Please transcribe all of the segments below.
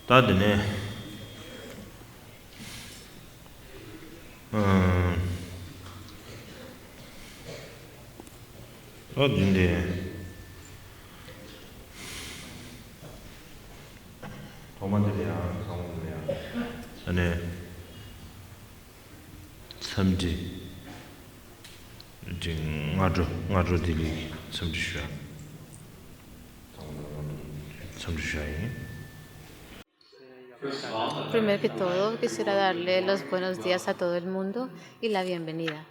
다드네 어딘데 도만들이야 상황들이야 안에 삼지 지금 아주 딜이 삼지슈야 삼지슈야이 Primero que todo, quisiera darle los buenos días a todo el mundo y la bienvenida.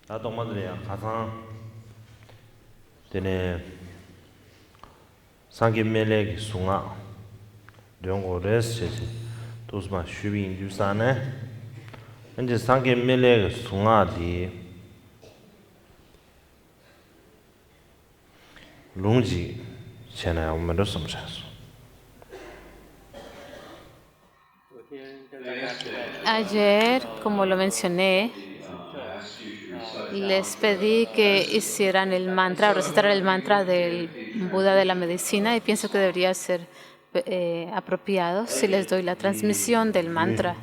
다 동만들이야 가상 되네 상김멜레기 숭아 영어레스 도스마 슈빈 유사네 현재 상김멜레기 숭아디 룽지现在我们都什么参数 Ayer, como lo mencioné, les pedí que hicieran el mantra o recitaran el mantra del Buda de la medicina y pienso que debería ser apropiado si les doy la transmisión del mantra.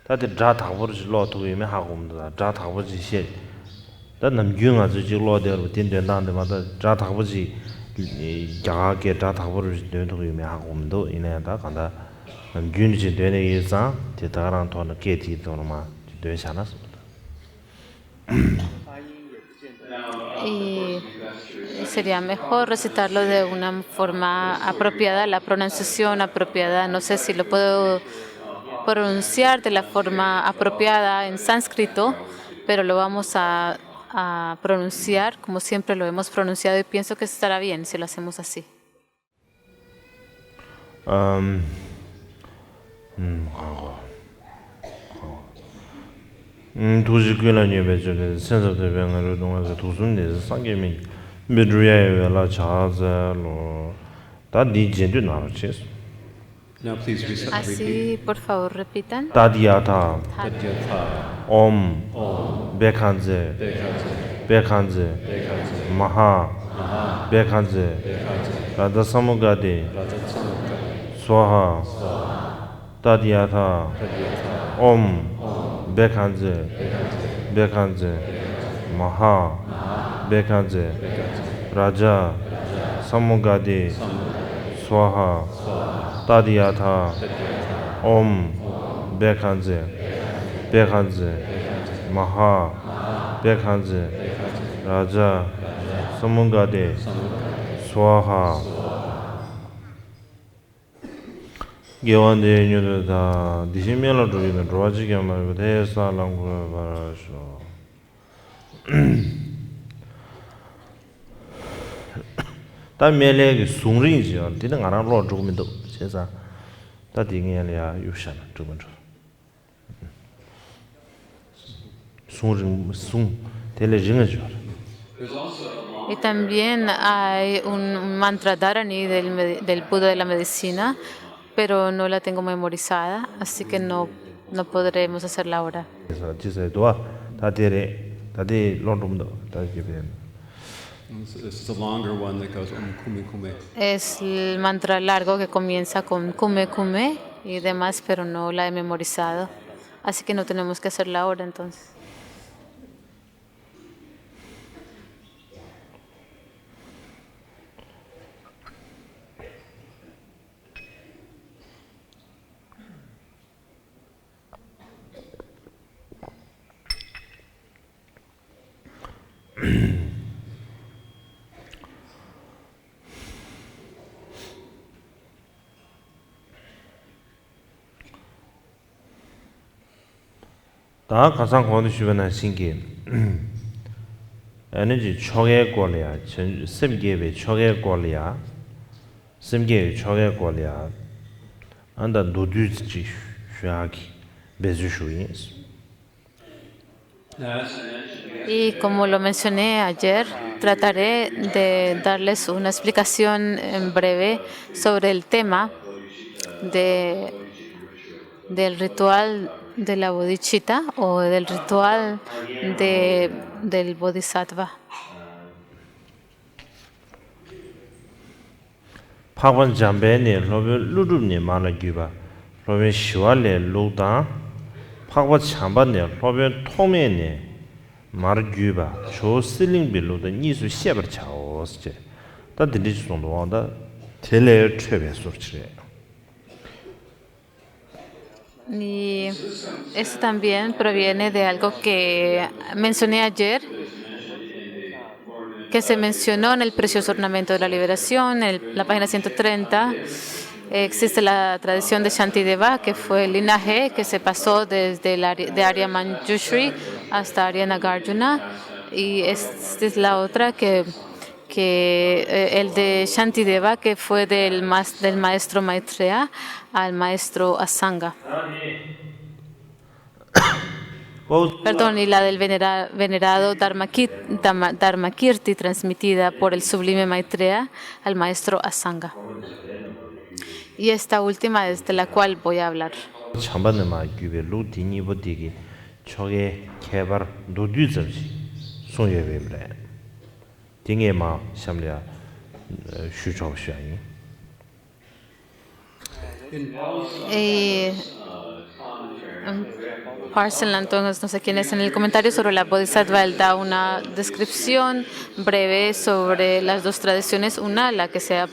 다들 자 타버지 로도에면 하고 온다. 자 타버지 시. 다 남균아 저지 로데로 딘된다는데 마다 자 타버지 자게 자 타버지 된도에면 하고 온도 이내다 간다. 남균이 되네 예상 대다랑 돈을 깨티 돈마 되잖아서. Y sería mejor recitarlo de una forma apropiada, la pronunciación apropiada. No sé si lo puedo pronunciar de la forma apropiada en sánscrito, pero lo vamos a pronunciar como siempre lo hemos pronunciado y pienso que estará bien si lo hacemos así. 도시 근원이 저게 센서들 병으로 동안서 도순내서 상계민 미드리아에라 자자로 다 니진도 나왔지. Now please repeat. Así, por favor, repitan. 다디아타 Tadyatha. 옴 Om. 베칸제 마하 베칸제 라다 사무가데 스와하 다디아타 옴 베칸제 마하 베칸제 라자 사무가데 스와하 다디아타 옴 베칸제 마하 베칸제 라자 사무가데 스와하 개원대 뉴르다 디시멜로 조리는 로아지게 말고 대사랑고 말하셔 다멜레기 숭리지요 디는 알아 로 조금도 제사 다 딩이야 유산 조금 좀 숭 텔레징이죠 Y también hay un mantra Dharani del Buda de la medicina, pero no la tengo memorizada, así que no podremos hacerla ahora. 그래서 지세도와 다들 론dom도 다기변 This is a longer one that goes kume kume. Es el mantra largo que comienza con Kume Kume y demás, pero no la he memorizado, así que no tenemos que hacerla ahora entonces. 다 가상 권주변한 신기 에너지 초계 권리야 심계의 초계 권리야 심계의 초계 권리야 안다 노두지 쉬하기 베주슈이스 Y como lo mencioné ayer, trataré de darles una explicación en breve sobre el tema de del ritual de la bodhicitta o del ritual del bodhisattva. Pagwan jambe ne lobe ludu ne mala gyuba. Lobe shiwa le lukdang. Pagwa chamba ne lobe tome ne mar gyuba. Cho siling bi luda nisu shebar chao se. Da dili chungdo wanda tele chebe surchire. Y eso también proviene de algo que mencioné ayer, que se mencionó en el precioso ornamento de la liberación, en la página 130. Existe la tradición de Shantideva, que fue el linaje que se pasó desde de Arya Manjushri hasta Arya Nagarjuna. Y esta es la otra que el de Shantideva, que fue del maestro Maitreya al maestro Asanga. Perdón, y la del venerado Dharmakirti, transmitida por el sublime Maitreya al maestro Asanga. Y esta última es de la cual voy a hablar. chambanema gyube lu dini bodigi choge kebar dodu zamsi sonye wemre. Dinge ma shamlia shu chog shuayin. Parcel, entonces, no sé quién es, en el comentario sobre la Bodhisattva, él da una descripción breve sobre las dos tradiciones, una, la que se ha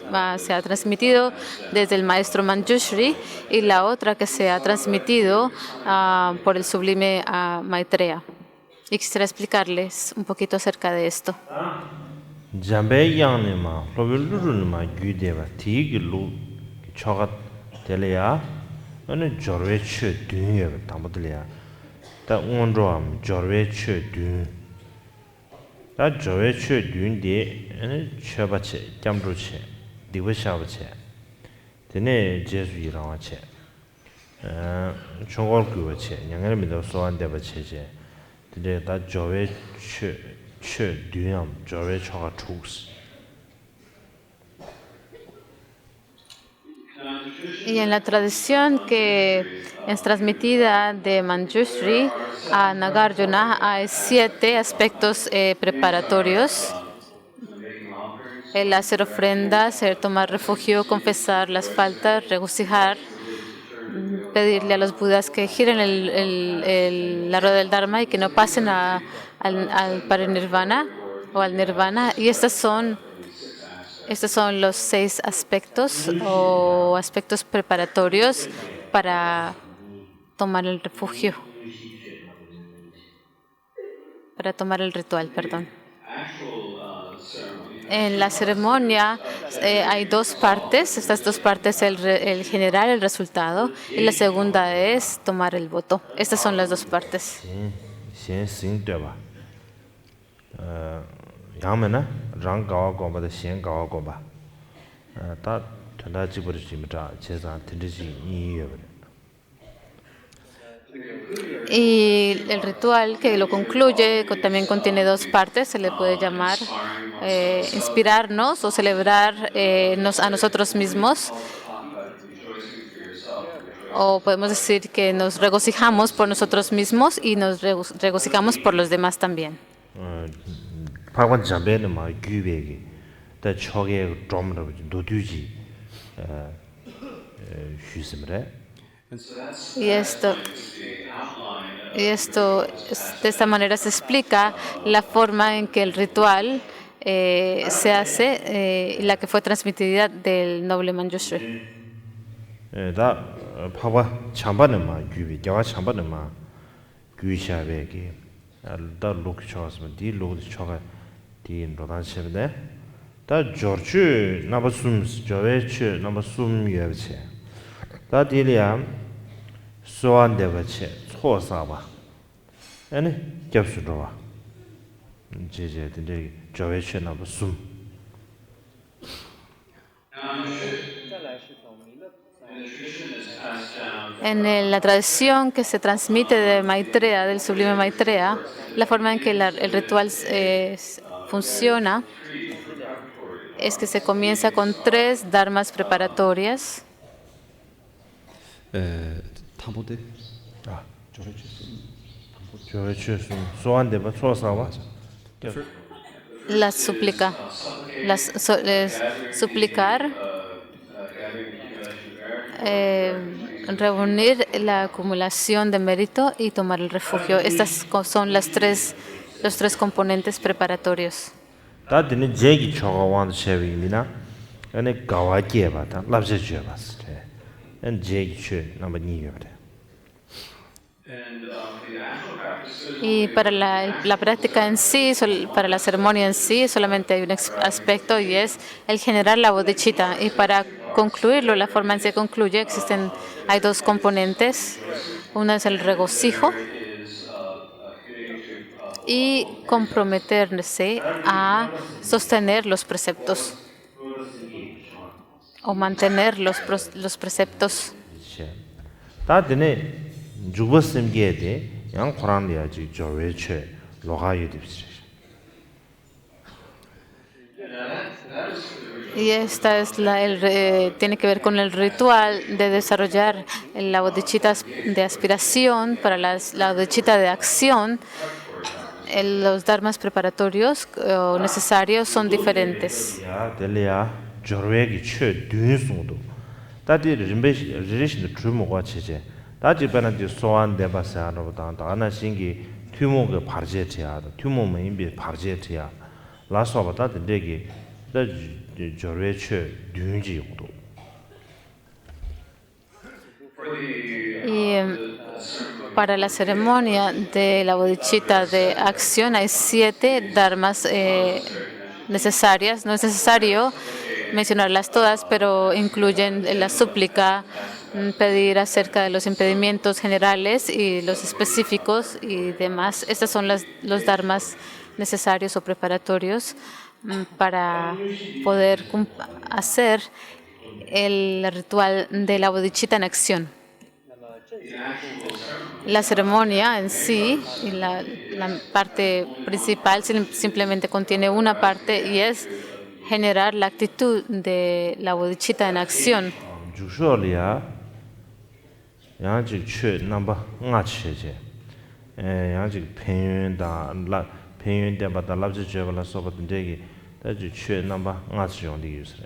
transmitido desde el maestro Manjushri, y la otra que se ha transmitido por el sublime Maitreya. Y quisiera explicarles un poquito acerca de esto. Jambe yangnema, lobe lurunema gyudeva, tigi lu chogat teleya, ane jorwe che dunye tambadeleya. Da ungondroam jorwe che dun. Da jorwe che dun de, ane cheba che, jamdru che, diwa shaba che. Dene jesu yirawa che. Chongol kuwa che, nyangere mido soan deba che che. Dene da jorwe che dunyam, jorwe choga chuks. Y en la tradición que es transmitida de Manjushri a Nagarjuna hay 7 aspectos preparatorios: el hacer ofrendas, el tomar refugio, confesar las faltas, regocijar, pedirle a los budas que giren la rueda del Dharma y que no pasen al parinirvana o al nirvana. Y estos son los 6 aspectos o aspectos preparatorios para tomar el refugio, para tomar el ritual, perdón. En la ceremonia hay 2 partes. Estas 2 partes, el generar el resultado, y la segunda es tomar el voto. Estas son las 2 partes. Yamena, rang gawa gomba da shen gawa gomba. Ta tanda jibur jimita, chezan tindiji yi Y el ritual que lo concluye también contiene 2 partes. Se le puede llamar inspirarnos o celebrarnos a nosotros mismos. O podemos decir que nos regocijamos por nosotros mismos y nos regocijamos por los demás también. Pagwan jambe ma gyubegi da choge dromra doduji shusimre. Y de esta manera se explica la forma en que el ritual se hace, la que fue transmitida del noble Manjushri. Da pagwa chambane ma gyubi, gyawa chambane ma gyushabegi. Da luk chosma, di luk choga di rodan shebne. Da jorchu nabasum, jovechu nabasum yuebche. Da diliya soan debache, tsosaba. Ane gyabsu rowa. Jeje, dili jovechu nabasum. En la tradición que se transmite de Maitreya, del sublime Maitreya, la forma en que el ritual funciona es que se comienza con 3 dharmas preparatorias. 탐보대. 아, 저래 주스. 저회 취했음. 소한데 봐. 소사와. La súplica. Suplicar, reunir la acumulación de mérito y tomar el refugio. Estas son los tres componentes preparatorios. 다 드는 제기 초가 완 쉐비미나. 아니 가와게 봐다. 랍제 줘 봤어. 엔 제기 취 넘버 2요. Y para la práctica en sí, para la ceremonia en sí, solamente hay un aspecto y es el generar la bodhicitta. Y para concluirlo, la forma en que se concluye, hay dos componentes. Uno es el regocijo y comprometerse a sostener los preceptos o mantener los preceptos. 다 드네 죽었음 게데 양 코란리아 지 저외체 로가유 딥시. Y esta es tiene que ver con el ritual de desarrollar la bodhicitta de aspiración para la bodhicitta de acción. Los dharmas preparatorios o necesarios son diferentes. 야 델리아 저외기 최 듄송도 다디 리레신 주모가 체제 다지 베나디 소안 데바사노다 다나 신기 튜모가 바르제티아 튜모메 인비 바르제티아 라소바다 데기 다 저외 최 듄지도. Y para la ceremonia de la bodhicitta de acción hay 7 dharmas necesarias. No es necesario mencionarlas todas, pero incluyen la súplica, pedir acerca de los impedimentos generales y los específicos y demás. Estos son los dharmas necesarios o preparatorios para poder hacer el ritual de la bodhicitta en acción. La ceremonia en sí y la parte principal simplemente contiene una parte y es generar la actitud de la bodhicitta en acción. 주쇼리아 양지 최 넘버 5 체제 양지 펜윤다 라 펜윤데 바다 랍지 제발라 소바든 데기 다지 최 넘버 5 정도 유스래.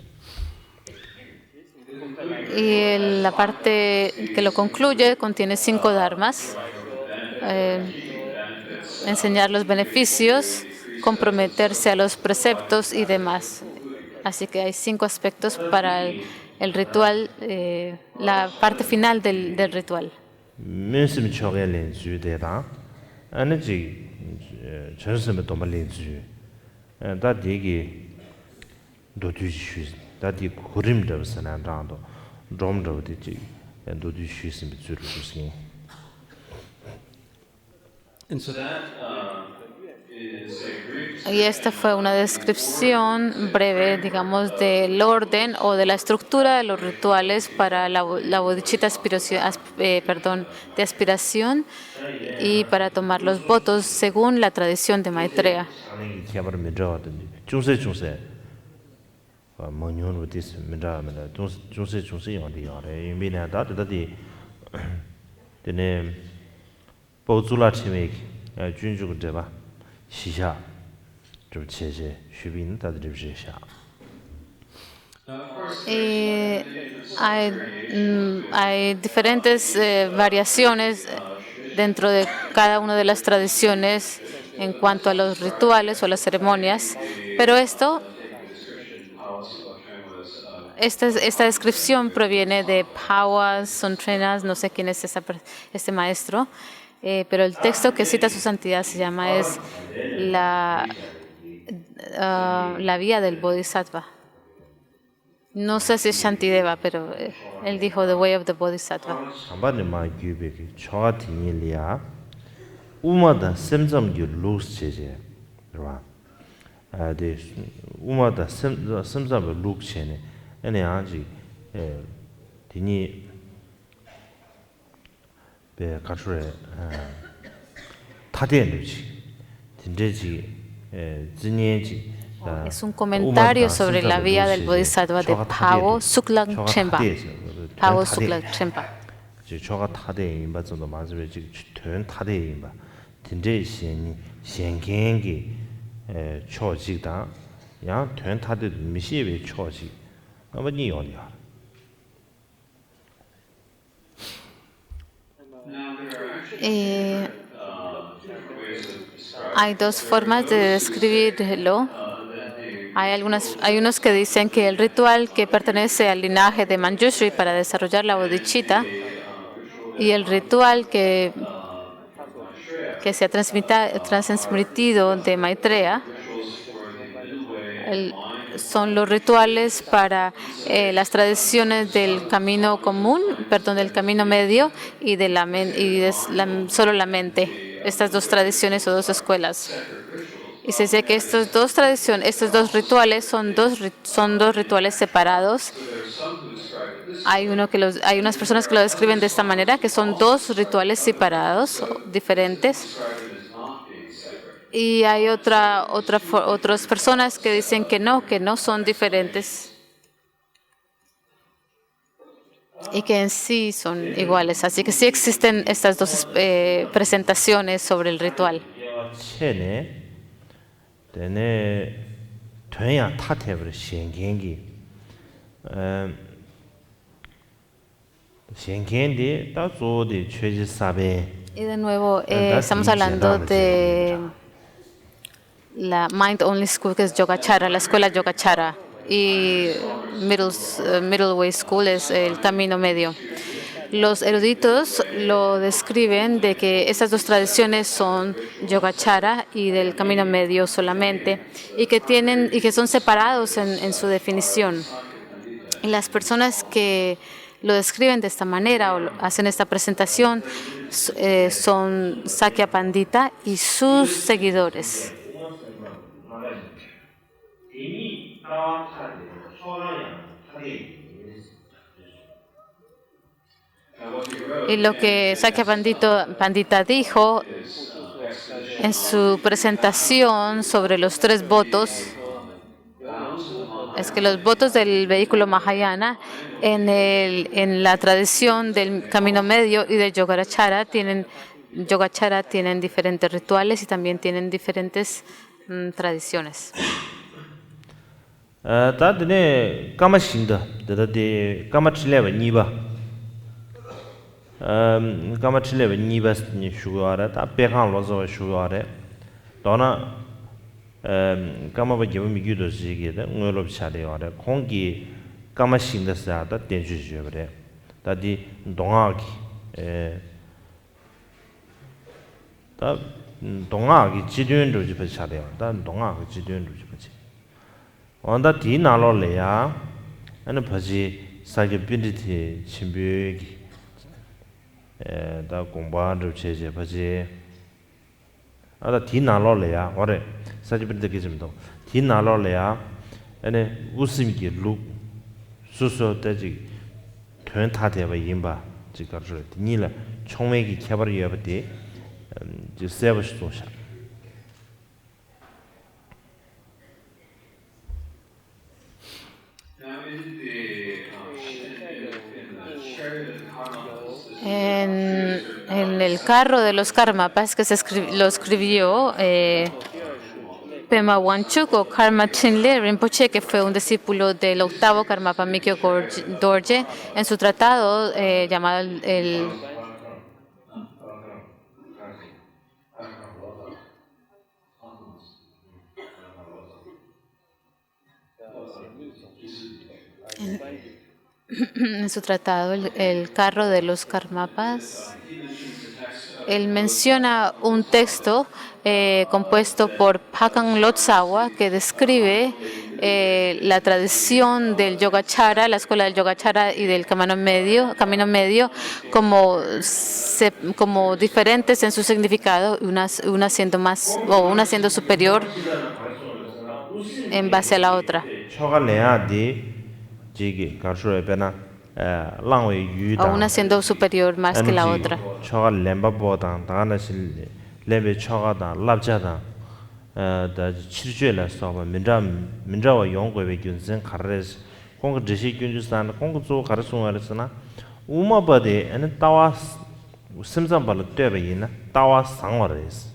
Y la parte que lo concluye contiene 5 dharmas. Enseñar los beneficios, comprometerse a los preceptos y demás. Así que hay 5 aspectos para el ritual, la parte final del ritual. 민심 초게 렌주데다 아니지 전심에 도 말렌주 다 되게 도주슈 다디 고림도 선한다도 좀도 되지 도주슈 심 주르스긴. And so Y esta fue una descripción breve, digamos, del orden o de la estructura de los rituales para la bodhicitta de aspiración y para tomar los votos según la tradición de Maitreya. Hay diferentes variaciones dentro de cada una de las tradiciones en cuanto a los rituales o las ceremonias, pero esta descripción proviene de Pawa Sontrenas, no sé quién es este maestro, pero el texto que cita su santidad se llama la vía del Bodhisattva. No sé si es Shantideva, pero él dijo The Way of the Bodhisattva. Es un comentario sobre la vía del Bodhisattva de Pawo Suklang Trempa. Pawo Suklang Trempa. 지 초가 타대 인바 정도 맞으면 지 된 타대 인바 진짜 현행기 초직다 야 타대 미시의 초직 아마 니요냐 Hay dos formas de describirlo. Hay unos que dicen que el ritual que pertenece al linaje de Manjushri para desarrollar la bodhicitta y el ritual que se ha transmitido de Maitreya son los rituales para las tradiciones del camino común, del camino medio y solo la mente. Estas dos tradiciones o dos escuelas. Y se dice que estos dos rituales son dos rituales separados. Hay unas personas que lo describen de esta manera, que son dos rituales separados, diferentes. Y hay otras personas que dicen que no son diferentes. Y que en sí son iguales. Así que sí existen estas dos presentaciones sobre el ritual. Y de nuevo, estamos hablando de la Mind Only School, que es Yogacara, la escuela Yogacara. Y Middle Way School es el camino medio. Los eruditos lo describen de que estas dos tradiciones son Yogacara y del camino medio solamente, y que son separados en su definición. Y las personas que lo describen de esta manera o hacen esta presentación son Sakya Pandita y sus seguidores. Y lo que Sakya Pandita dijo en su presentación sobre los 3 votos es que los votos del vehículo Mahayana en la tradición del camino medio y del Yogacara tienen diferentes rituales y también tienen diferentes tradiciones. kama shinda de kama chileba niba niba ni shuara ta pekan lozo shuara dona kama ba gibu mi gyudo jige de ngolo chale yore kongi kama shinda sa da denju jebre da di donga ki da donga ki jidun ro jibe chale da donga ki jidun ro jibe onda di nalo le ya ane phaji sage binditi chimbyegi da gongba ro cheje phaji ada di nalo le ya ore sage binditi jimdo di nalo le ya ane usimgi lu suso daji tön ta de ba yimba jiga ro ni la chongmegi kyabar yabde ji seba shto sha En el carro de los Karmapas que lo escribió Pema Wanchuk o Karma Chinle Rinpoche, que fue un discípulo del 8º Karmapa Mikyo Dorje, en su tratado llamado en su tratado el carro de los Karmapas, él menciona un texto compuesto por Pakan Lotsawa que describe la tradición del Yogacara, la escuela del Yogacara y del camino medio como diferentes en su significado, una siendo más o una siendo superior en base a la otra. O una siendo superior más que la otra. 우마바데 안 따와 심sam발 되베이나 따와 상와레스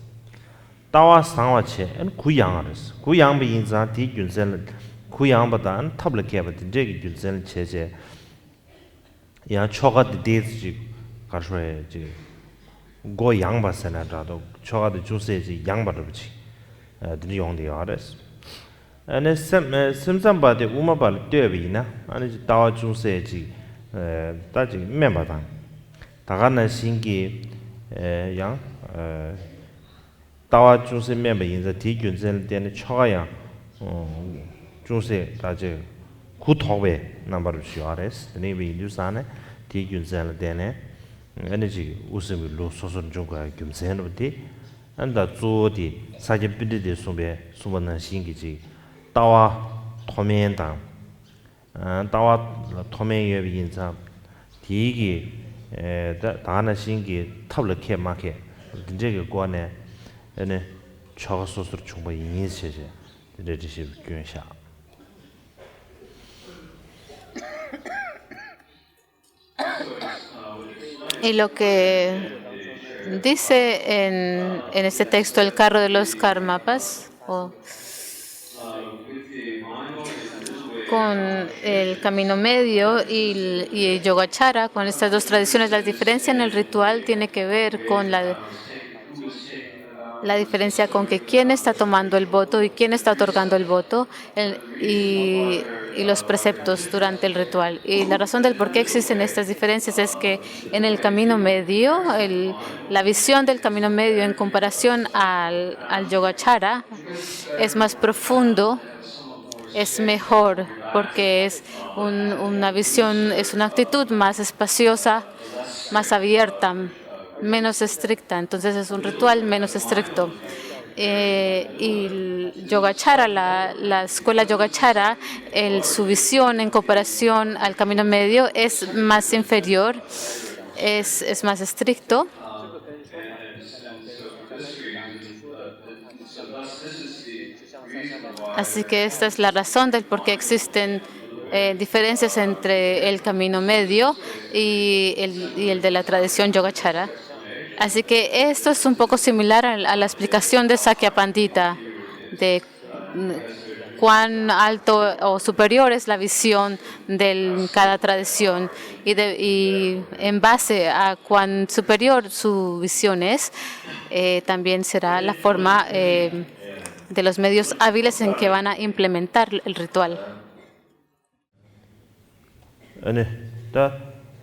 따와 상와체 안 구양아레스 구양비 인자 디균셀 구양바단 탑르케바데 제기 균셀 체제 야 초가데 데지 가르에 지 고 양바세나다도 초가데 주세지 양바르지 드니 용데 아레스 ane simsambade umabal debeina ane dawa juseji taji membadang dagana singi yang dawa juse member inza di gyunzen den choga yang juse taji ku towe number shuares ne bi lusane di gyunzen den ane ji usimi lo soson jungga gyunzen bdi anda zodi sajin bidi de sumbe sumana singi ji 다와 토멘당 다와 토멘 예비인자 디기 다나 신기 탑르케 마케 진짜게 관에 에네 저거소스로 충분히 인식해제 이래듯이 균샤 Y lo que dice en este texto el carro de los Karmapas, con el camino medio y Yogacara, con estas dos tradiciones, la diferencia en el ritual tiene que ver con la diferencia con que quién está tomando el voto y quién está otorgando el voto y los preceptos durante el ritual. Y la razón del por qué existen estas diferencias es que en el camino medio, la visión del camino medio en comparación al Yogacara es más profundo, es mejor, porque es una visión, es una actitud más espaciosa, más abierta, menos estricta. Entonces es un ritual menos estricto. Y el Yogacara, la escuela Yogacara, su visión en comparación al camino medio es más inferior, es más estricto. Así que esta es la razón del por qué existen diferencias entre el camino medio y el de la tradición Yogacara. Así que esto es un poco similar a la explicación de Sakya Pandita, de cuán alto o superior es la visión de cada tradición y en base a cuán superior su visión es, también será la forma de los medios hábiles en que van a implementar el ritual.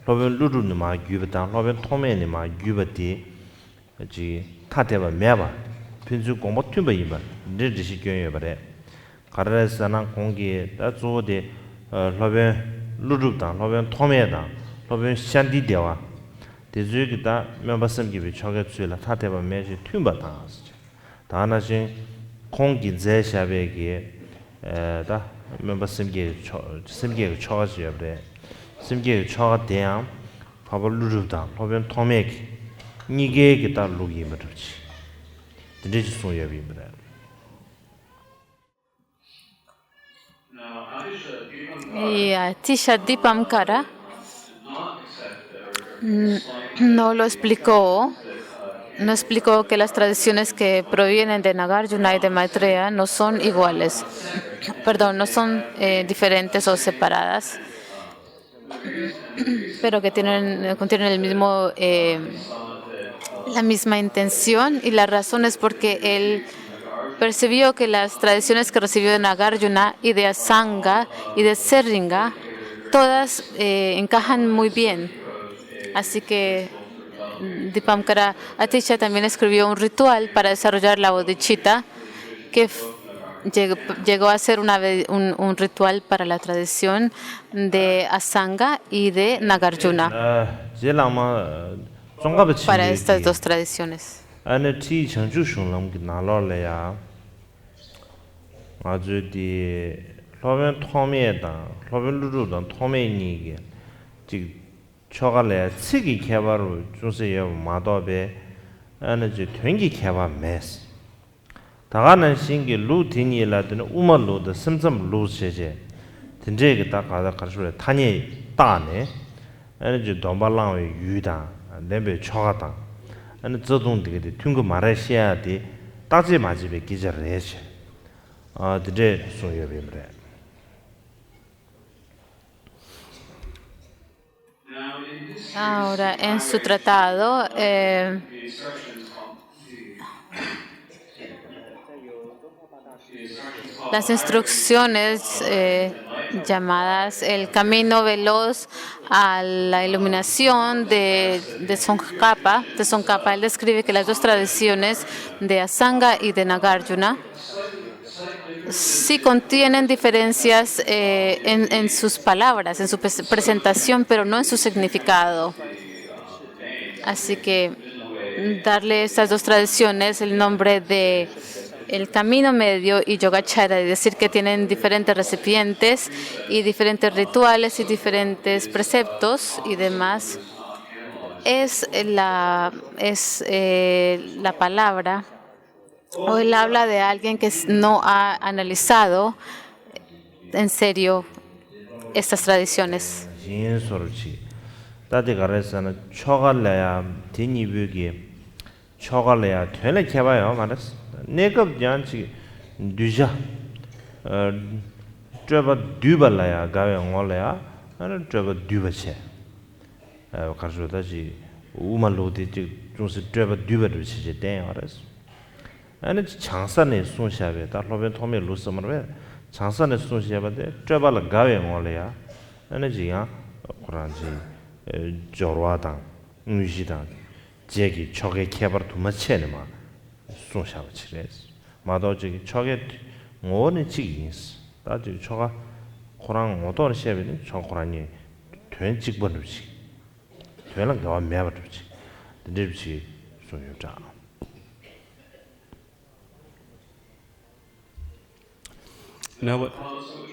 로벤 루루는 마 규베다 로벤 토메니 마 규베디 지 타데바 메바 핀주 공부 튜베이바 느르시 교여바레 가르레스나 공기 다조데 로벤 루루다 로벤 토메다 로벤 샨디데와 데즈기다 멤버스임기비 초게츠라 타데바 메지 튜바다스 다나신 공기 제샤베기 다 멤버스임기 심기 초가지여베 심게 초가 대양 파벌루르다 로변 토메기 니게 기타 루기머지 드리지 소여비므라 y Atisha Dipamkara no explicó que las tradiciones que provienen de Nagarjuna y de Maitreya no son iguales, no son diferentes o separadas, pero que contienen el mismo, la misma intención, y la razón es porque él percibió que las tradiciones que recibió de Nagarjuna y de Asanga y de Serringa todas encajan muy bien. Así que Dipamkara Atisha también escribió un ritual para desarrollar la bodhicitta que llegó a ser un ritual para la tradición de Asanga y de Nagarjuna, para estas dos tradiciones. 다가는 신기 루틴이라든 우마로도 심점 루세제 된제게 다 가다 가르쳐 타니 따네 ane ji domba langwe yu dang, nembe choga dang, ane zedong digi tungu mara xia di dakji maji be gija re che. Dide sung yo bimre. Ahora, en su tratado, las instrucciones llamadas el camino veloz a la iluminación de Tsongkhapa, él describe que las dos tradiciones de Asanga y de Nagarjuna sí contienen diferencias en sus palabras, en su presentación, pero no en su significado. Así que darle a estas dos tradiciones el nombre de el camino medio y Yogacara, y decir que tienen diferentes recipientes y diferentes rituales y diferentes preceptos y demás, es la palabra, o él habla de alguien que no ha analizado en serio estas tradiciones. Nekab janchi duja traba duba la ya gawe ngol ya ana traba duba che karsho da ji uma lo de ji jungsi traba duba de che den yares ana changsa ne sun sha be da loben thome lo samar be changsa ne sun sha ba de traba la gawe ngol ya ana ji ya quran ji jorwa da ngi da jegi choge khebar tu ma che ne ma 송샤고 치레스 마도 저기 저게 뭐는 지기스 다지 저가 고랑 어떤 시에는 저 고랑이 된 직번을지 되는 거 매버지 근데지 소유자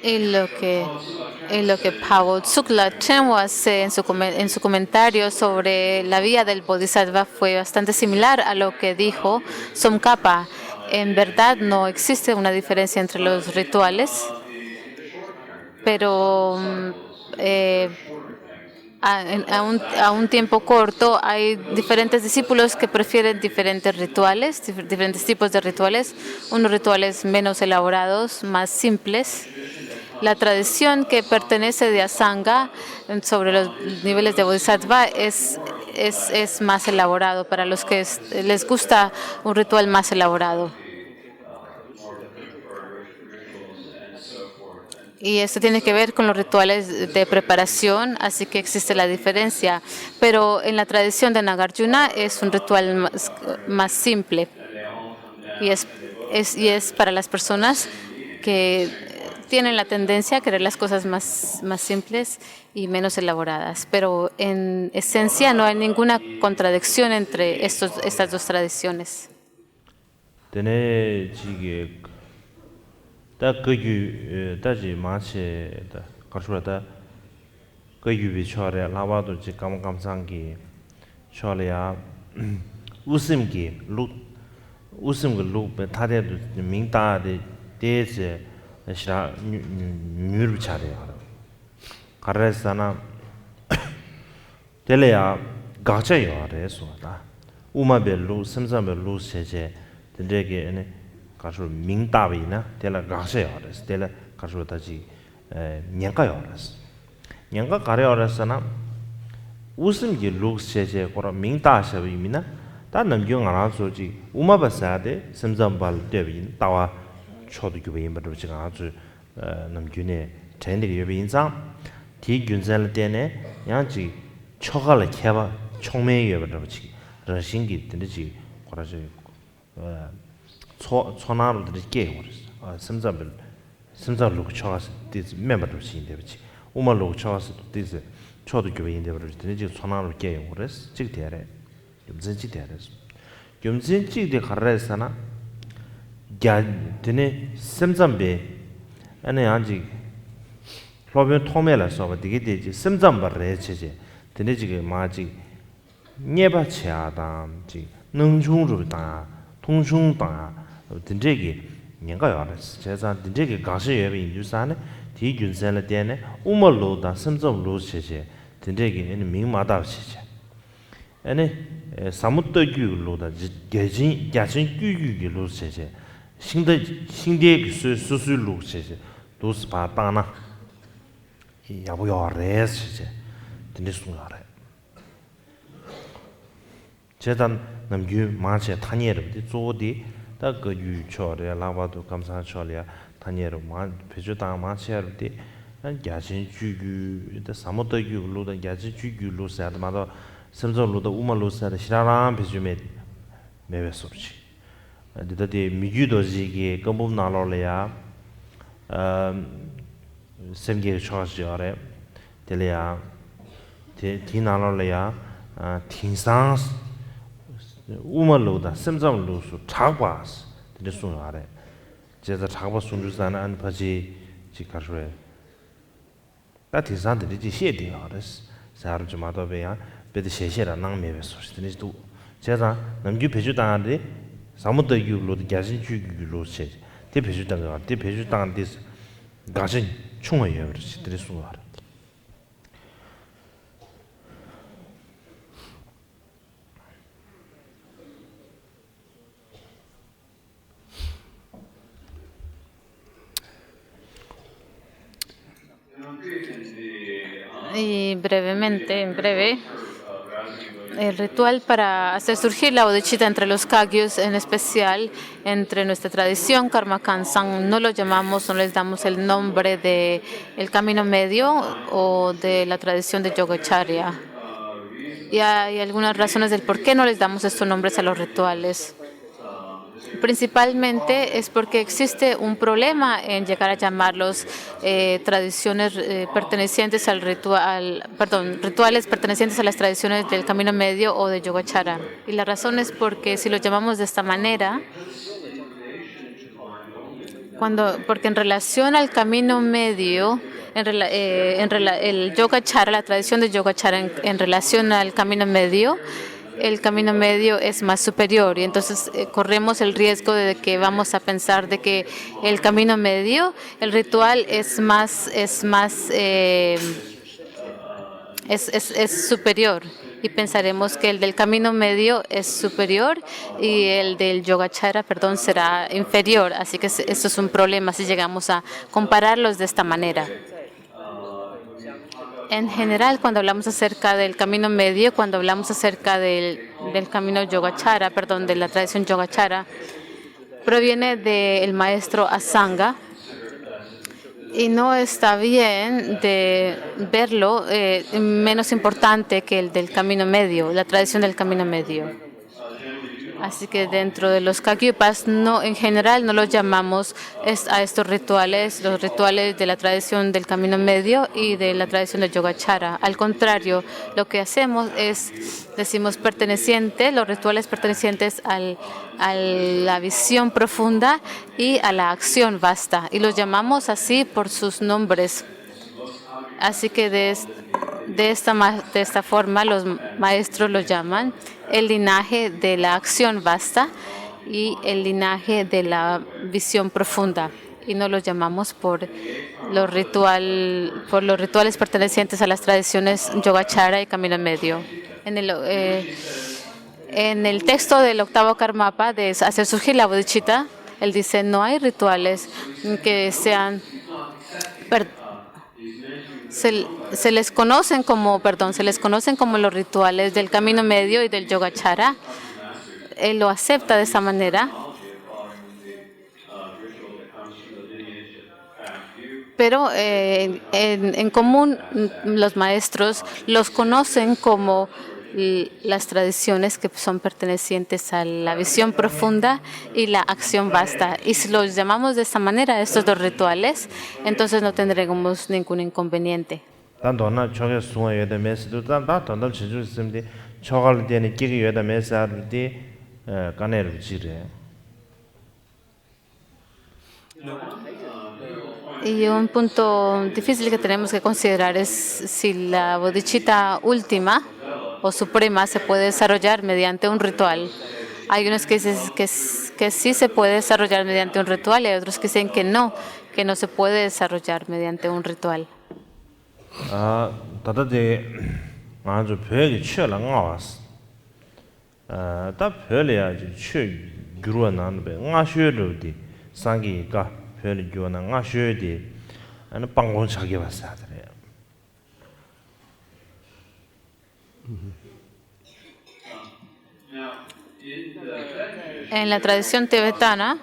Y lo que Paul Tsukla Chenwa hace en su comentario sobre la vía del Bodhisattva fue bastante similar a lo que dijo Tsongkhapa. En verdad no existe una diferencia entre los rituales, pero a un tiempo corto hay diferentes discípulos que prefieren diferentes rituales, diferentes tipos de rituales, unos rituales menos elaborados, más simples. La tradición que pertenece de Asanga sobre los niveles de Bodhisattva es más elaborado para los que les gusta un ritual más elaborado. Y esto tiene que ver con los rituales de preparación, así que existe la diferencia. Pero en la tradición de Nagarjuna es un ritual más simple. Y es para las personas que tienen la tendencia a querer las cosas más simples y menos elaboradas. Pero en esencia no hay ninguna contradicción entre estas dos tradiciones. Da gyu da ji ma che da karsura da gyu bi chore la wa do ji kam sang gi chole ya usim gi lu be ta de ming da de je sha nyu ru cha de ya karre sana tele ya ga che yo de so da uma be lu sim sam be lu che che de ge ne 가서 민다비나 데라 가세요레스 데라 가서 다지 년가요레스 년가 가려레스나 웃음기 룩세제 거라 민다셔비미나 다 남경 알아서지 우마바사데 심잠발 되빈 따와 초도교베 임버지가 아주 남균의 전리의 여비인상 디균zel 때네 양지 초가를 개바 총매의 여버지 러신기 되지 거라지 초나로들이 깨버렸어. 심자로 쳐가서 디즈 멤버도 신데버지. 우마로 쳐가서 디즈 초도 교회인데 버렸더니 지금 초나로 깨버렸어. 지금 대래. 염진지 대래서. 염진지데 가라서나 갸드네 심잠베 아니 아직 로변 토메라서 어디게 되지? 심잠바래 제제. 드네 지금 마지 녀바치아다. 지 능중주다. 통중다. dinjegi nyanga yares cheza dinjegi gashi yebe injusan di gyunsen la tiene umalo da simzom lo cheche 된대기 ene ming ma da chi ene samut de gyu lo da gejin gyachin gyu gi lo che xingde su su lu che do su pa ta na ya bu yo re che dinde su ya re 제단 남규 마체 타니에르디 조디 다그 유초레 라바도 감사 초리아 타니에르 마 베주다 마체르디 난 야신 주규 데 사모도 규로다 야지 주규로 사드마도 섬조로도 우마로사데 시라람 베주메 메베소치 데데 미규도지게 검범 나로레야 semge cho지아레 텔레야 디나로레야 팅상 우마로다 sem장로수 차바스 근데 순하래 제가 차바 순주산은 안 파지 지가르에 다 디산들이 지시에디 하레스 사르주마도 베야 베드 셰셰라 낭메베 소스드니도 제가 남규 배주당한데 사무도 유로도 가진 주규로 세 대배주당가 대배주당한데 가진 총어예요 그렇지 드레스노하래 Y brevemente, en breve, el ritual para hacer surgir la bodhicitta entre los kagyus, en especial entre nuestra tradición Karma Kansan, no lo llamamos, no les damos el nombre de el camino medio o de la tradición de Yogacharya. Y hay algunas razones del por qué no les damos estos nombres a los rituales. Principalmente es porque existe un problema en llegar a llamarlos tradiciones pertenecientes al rituales pertenecientes a las tradiciones del camino medio o de Yogacharya. Y la razón es porque si lo llamamos de esta manera, porque en relación al camino medio, el Yogacharya, la tradición de Yogacharya en relación al camino medio, el camino medio es más superior y entonces corremos el riesgo de que vamos a pensar de que el camino medio, el ritual es superior y pensaremos que el del camino medio es superior y el del Yogacharya, será inferior. Así que esto es un problema si llegamos a compararlos de esta manera. En general, cuando hablamos acerca del camino medio, cuando hablamos acerca del camino Yogacharya, de la tradición Yogacharya, proviene del maestro Asanga y no está bien de verlo menos importante que el del camino medio, la tradición del camino medio. Así que dentro de los Kagyupas, en general no los llamamos a estos rituales, los rituales de la tradición del camino medio y de la tradición de Yogacharya. Al contrario, lo que hacemos decimos los rituales pertenecientes a la visión profunda y a la acción vasta. Y los llamamos así por sus nombres. Así que de esta forma los maestros los llaman el linaje de la acción vasta y el linaje de la visión profunda. Y no los llamamos por los rituales pertenecientes a las tradiciones Yogacharya y Camino Medio. En el texto del octavo Karmapa de hacer surgir la bodhicitta, él dice: no hay rituales que sean se les conocen como los rituales del camino medio y del Yogacharya. Él lo acepta de esa manera. Pero en común los maestros los conocen como las tradiciones que son pertenecientes a la visión profunda y la acción vasta. Y si los llamamos de esta manera, estos dos rituales, entonces no tendremos ningún inconveniente. Y un punto difícil que tenemos que considerar es si la bodhicitta última o suprema se puede desarrollar mediante un ritual. Hay unos que dicen que sí se puede desarrollar mediante un ritual y hay otros que dicen que no se puede desarrollar mediante un ritual. 다다데 아주 벽이 쳐라 나왔어. 다 별이야 치 규로 나는데 나셔도디 상기가 별이 교나 나셔디 아니 방공 자기 봤어야 돼. En la tradición tibetana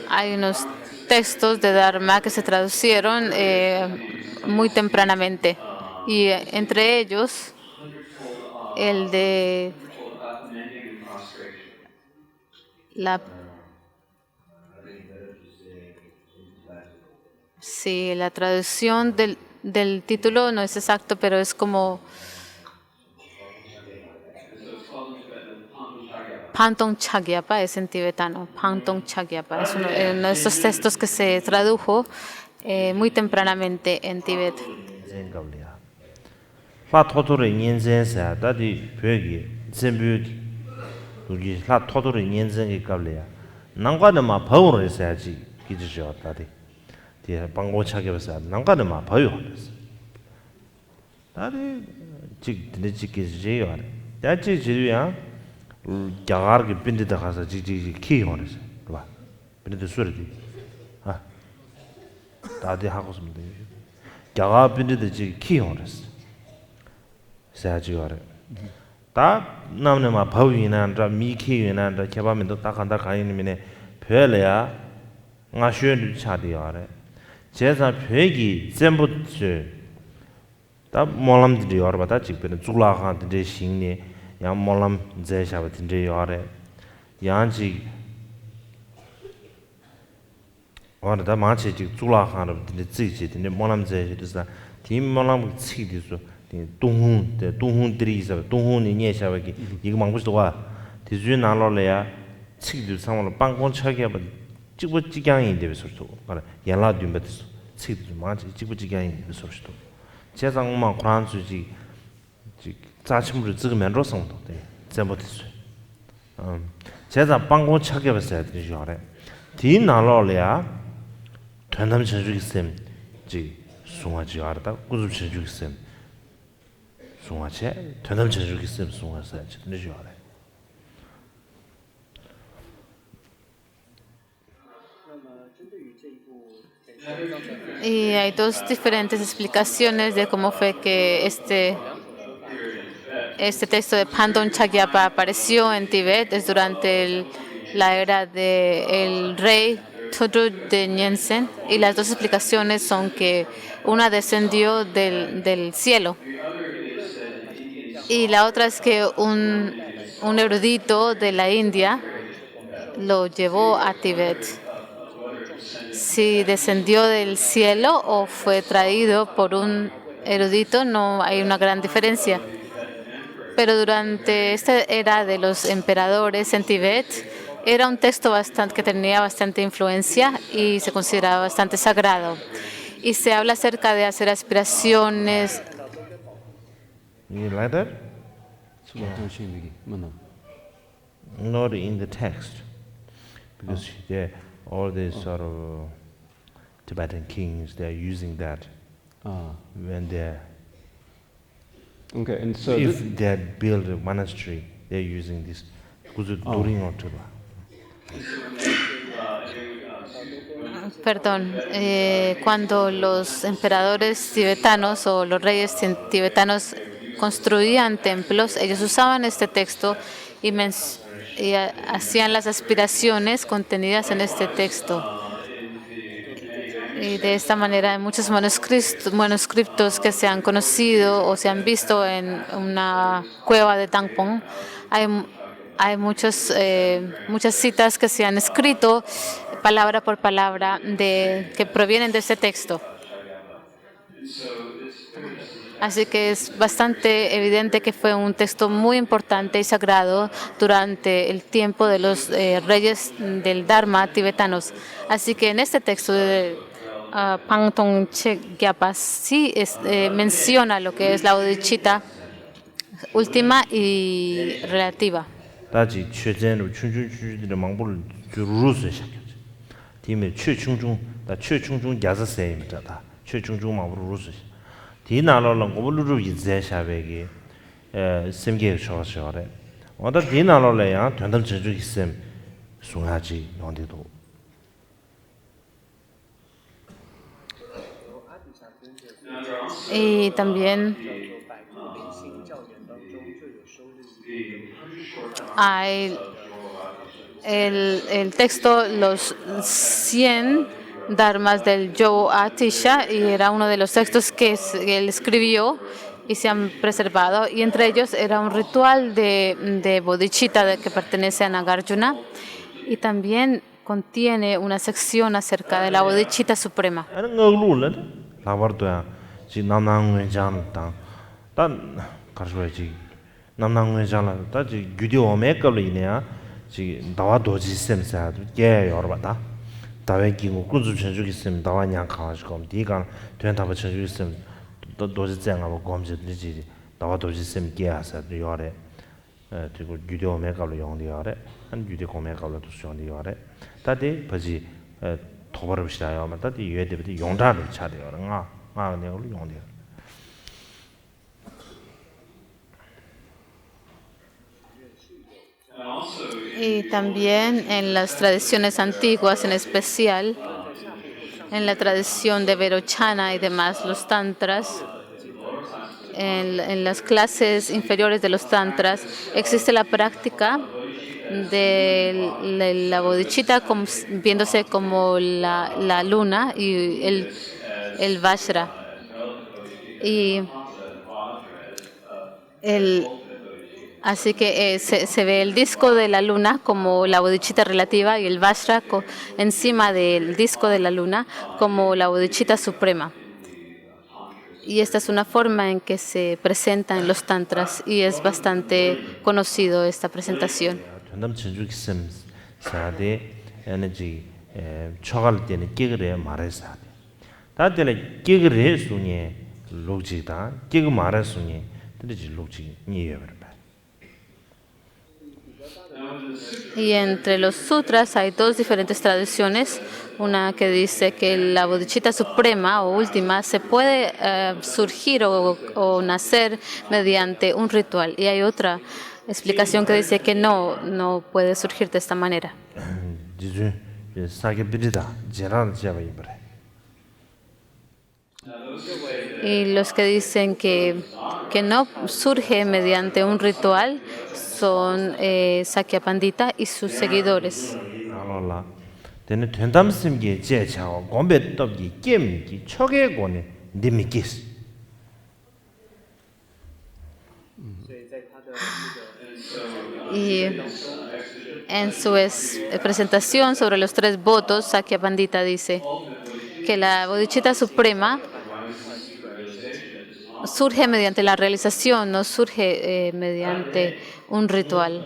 hay unos textos de Dharma que se traducieron muy tempranamente y entre ellos el de la la traducción del título no es exacto, pero es como Pantong Chagyapa, es en tibetano. Pantong Chagyapa es uno de estos textos que se tradujo muy tempranamente en Tíbet. La totore nienzen sa dadi pyogi zenbyugi ugi la totore nienzen ge kableya nangwa de ma phawre sa ji kiji jo dadi di banggo chage basa nangwa de ma phayo dadi jig de jig ge je yo da ji ji ya jagar ge bindi da khasa ji ji ki yo ne ba bindi de sura di ha dadi hago sum de jagar bindi de ji ki yo ne 사지와래 다 남네마 바위나라 미키위나라 개바면도 딱한다 가이님이네 별래야 나슈르 차디와래 제사 벽이 전부 다 몰람들이 와르바다 직변은 줄라한테 신니 야 몰람 제샤바 딘데 와래 양지 와르다 마치 직 줄라한테 딘데 지지 딘데 몰람 제시도사 팀 몰람 치디소 동훈 들이서 동훈이 녀샤바기 이거 망부스도와 뒤주 나로래야 치기도 상으로 빵공 차게 봐 찍고 지경인데 소리도 말아 연락 좀 받았어 치기도 많지 찍고 지경인데 소리도 제상만 프랑스지 자침으로 찍으면 로성도 돼 잘못했어 제가 빵공 차게 봤어야 되지 알아 뒤 나로래야 전남 전주기 쌤지 송아지 알았다 꾸준 전주기 쌤 송아체 전남 전주기 쌤 송아서 되지 알아 Y hay dos diferentes explicaciones de cómo fue que este texto de Pantong Chagyapa apareció en Tíbet. Es durante la era del rey Tudru de Nyensen. Y las dos explicaciones son que una descendió del cielo. Y la otra es que un erudito de la India lo llevó a Tíbet. Si descendió del cielo o fue traído por un erudito, no hay una gran diferencia. Pero durante esta era de los emperadores en Tíbet, era un texto que tenía bastante influencia y se consideraba bastante sagrado. Y se habla acerca de hacer aspiraciones. You like that? Yeah. Not in the text, because all these sort of Tibetan kings, they're using that when they're Okay, and so if they build a monastery, they're using this. Perdón, cuando los emperadores tibetanos o los reyes tibetanos construían templos, ellos usaban este texto y hacían las aspiraciones contenidas en este texto. Y de esta manera hay muchos manuscritos que se han conocido o se han visto en una cueva de Tangpong. Hay muchas citas que se han escrito palabra por palabra que provienen de este texto. Así que es bastante evidente que fue un texto muy importante y sagrado durante el tiempo de los reyes del Dharma tibetanos. Así que en este texto de Pantong Chagyapa sí menciona lo que es la bodhicitta última y relativa. 최중중 마부루스 디나로는 고불루 이제 샤베기 심게 쇼쇼래 어다 디나로래야 된담 전주 있음 송하지 논디도 Y también hay el texto Los 100 Dharmas del Joe Atisha, y era uno de los textos que él escribió y se han preservado, y entre ellos era un ritual de bodhicitta que pertenece a Nagarjuna, y también contiene una sección acerca de la bodhicitta suprema. 지금 남낭wen장 단 가르쳐야지 남낭wen장라 다지 규디 오메컬이네야 지 나와 도지 셈사도 예 여러분다 다외 기고 군주 전주 있으면 나와 냥 가지고 네가 된다 붙여 있으면 도지 쟁하고 검지들지 나와 도지 셈 깨야서 요래 그리고 규디 오메컬로 용디요래 한 규디 오메컬로 도용디요래 다디 버지 도발을 시다요 다디 예대부터 용자를 차려요 Y también en las tradiciones antiguas, en especial en la tradición de Verochana y demás, los tantras, en las clases inferiores de los tantras, existe la práctica de la bodhicitta viéndose como la luna y el Vajra. Y así que se ve el disco de la luna como la bodhicitta relativa y el Vajra encima del disco de la luna como la bodhicitta suprema. Y esta es una forma en que se presenta en los tantras y es bastante conocido esta presentación. 다들 기그레 수니 로직다 기그 말할 수니 들지 로직 니에버 Y entre los sutras hay dos diferentes tradiciones, una que dice que la bodhicitta suprema o última se puede surgir o nacer mediante un ritual, y hay otra explicación que dice que no puede surgir de esta manera. Y los que dicen que no surge mediante un ritual son Sakya Pandita y sus seguidores. Y en su presentación sobre los tres votos, Sakya Pandita dice que la bodhicitta suprema surge mediante la realización, no surge mediante un ritual.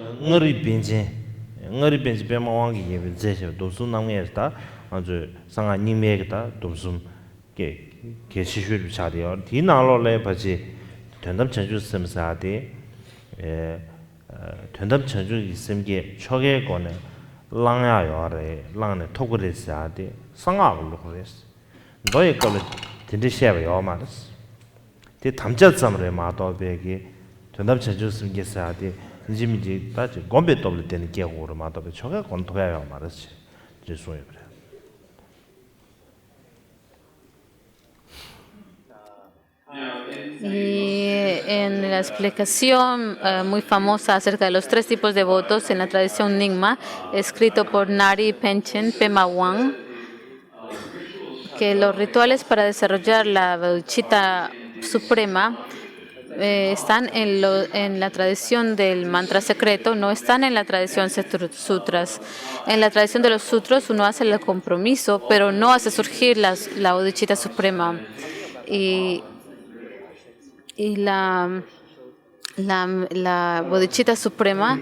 대 담자점을 마도베기 전담 전주스는 게 사데 이제미지 따지 곰베 더블 때는 개고로 마도베 저가 건토야요 말았지 제소에 그래 Y en la explicación muy famosa acerca de los tres tipos de votos en la tradición Nyingma, escrito por Nari Panchen Pema Wang, que los rituales para desarrollar la bodhicitta suprema están en la tradición del mantra secreto, no están en la tradición sutras. En la tradición de los sutras uno hace el compromiso, pero no hace surgir la bodhicitta suprema. Y la bodhicitta suprema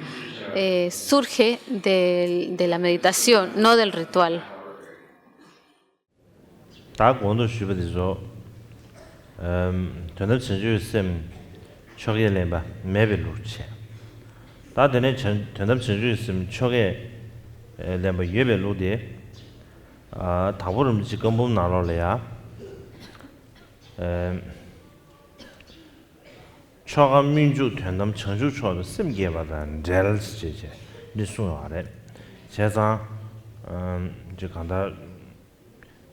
surge de la meditación, no del ritual. 전담 전주 쌤 초기에 내봐 매벨루치 다들 전담 전주 쌤 초기에 내봐 예벨루데 아 다보름 지금 보면 나올래야 choga minju tuandam chengju choga simge badan rel jeje ni sunware cheza je kanda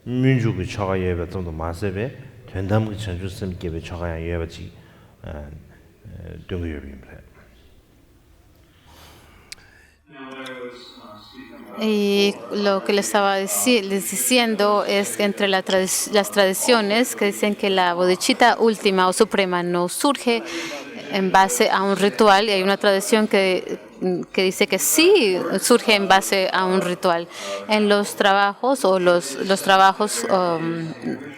minju ge choga yebe 좀더 마세베 tuandam ge chengju simge be choga ya yebe ji 동요입니다. Y lo que les estaba les diciendo es que entre las tradiciones que dicen que la bodhicitta última o suprema no surge en base a un ritual, y hay una tradición que dice que sí surge en base a un ritual. En los trabajos o los trabajos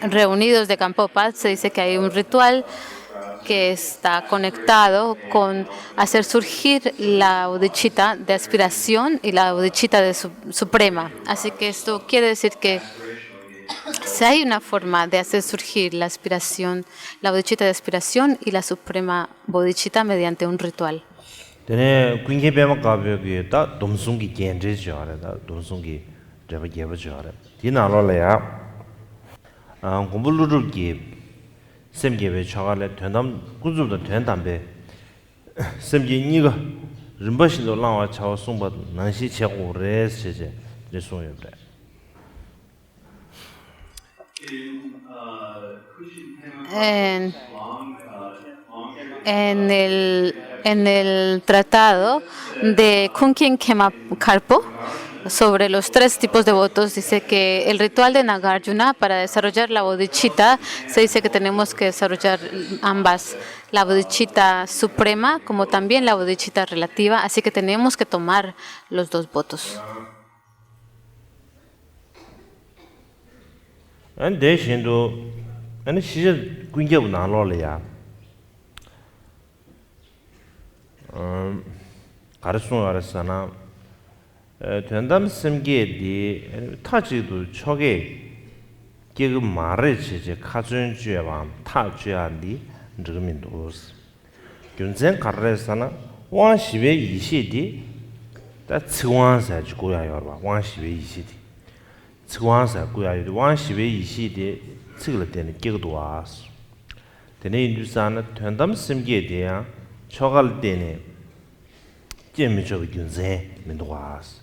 reunidos de Kampopa se dice que hay un ritual que está conectado con hacer surgir la bodhicitta de aspiración y la bodhicitta de suprema. Así que esto quiere decir que si hay una forma de hacer surgir la aspiración, la bodhicitta de aspiración y la suprema bodhicitta mediante un ritual. Tene kunge bema kabyo ta domsungi genje jare da domsungi jaba geba jare. Dina lo ya kumbulu gi semgebe chagale tuandam kunzubda tuandambe semge niga rinpashindo langwa chawa sungpa nanshi chego res cheche le sungyebre. En el tratado de Kunkin Khema Karpo sobre los 3 tipos de votos, dice que el ritual de Nagarjuna, para desarrollar la bodhicitta, se dice que tenemos que desarrollar ambas, la bodhicitta suprema como también la bodhicitta relativa, así que tenemos que tomar los 2 votos. tuandam semge di tajidu choge gege mare cheje kachun juewam ta juan di zhemin dos gyunzen karre sana wang shiwe yishi di da ciwan sa ji guya yorba wang shiwe yishi di ciwan sa guya yorba wang shiwe yishi di cigla dene gege duas dene indu sana tuandam semge di ya chogal dene jemi choge gyunzen min duas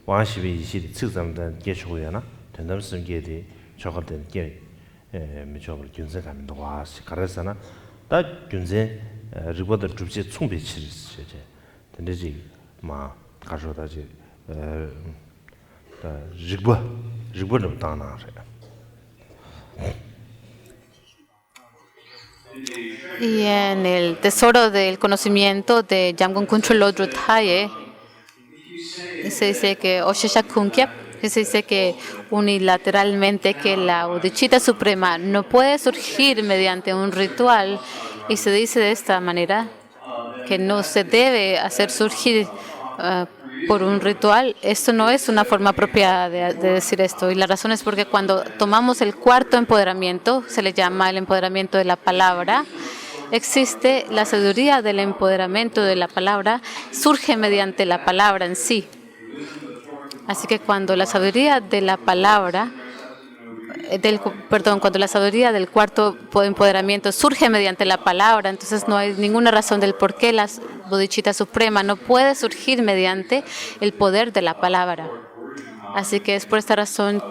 왕시베 이시 측zamdan 계속이야나 된담 승계디 저거든 게 미저벌 균세 감도 와시 가르사나 다 균세 리버더 줍지 총비치지 된데지 마 가져다지 다 리버는 당나래. Y en el tesoro del conocimiento de Jamgon Kunchul Lodrut Haye se dice que Oshesha Kunkyap, se dice que unilateralmente que la bodhicitta suprema no puede surgir mediante un ritual, y se dice de esta manera que no se debe hacer surgir por un ritual. Esto no es una forma apropiada de decir esto, y la razón es porque cuando tomamos el 4.º empoderamiento, se le llama el empoderamiento de la palabra. Existe la sabiduría del empoderamiento de la palabra, surge mediante la palabra en sí. Así que cuando la sabiduría de la palabra, cuando la sabiduría del 4.º empoderamiento surge mediante la palabra, entonces no hay ninguna razón del por qué la bodhicitta suprema no puede surgir mediante el poder de la palabra. Así que es por esta razón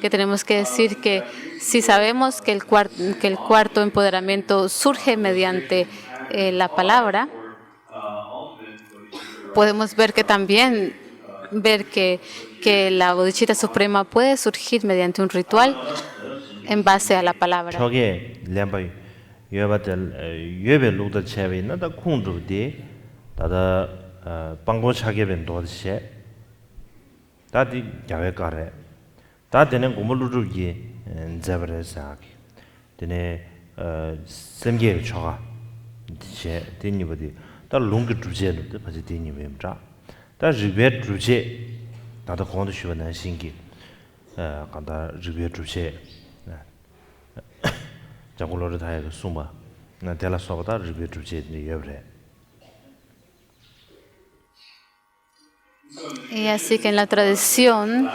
que tenemos que decir que si sabemos que el 4.º empoderamiento surge mediante la palabra, podemos ver que también que la bodhicitta suprema puede surgir mediante un ritual en base a la palabra. 다디 야외가래 다데는 고물루르기 자버에사기 데네 셈게 초가 제 데니버디 다 롱게 주제는 바지 데니베임자 다 리베 주제 다도 공도 쉬는 신기 간다 리베 주제 자고로를 다해 숨바 나 데라 소바다 리베 주제 예브레. Y así que en la tradición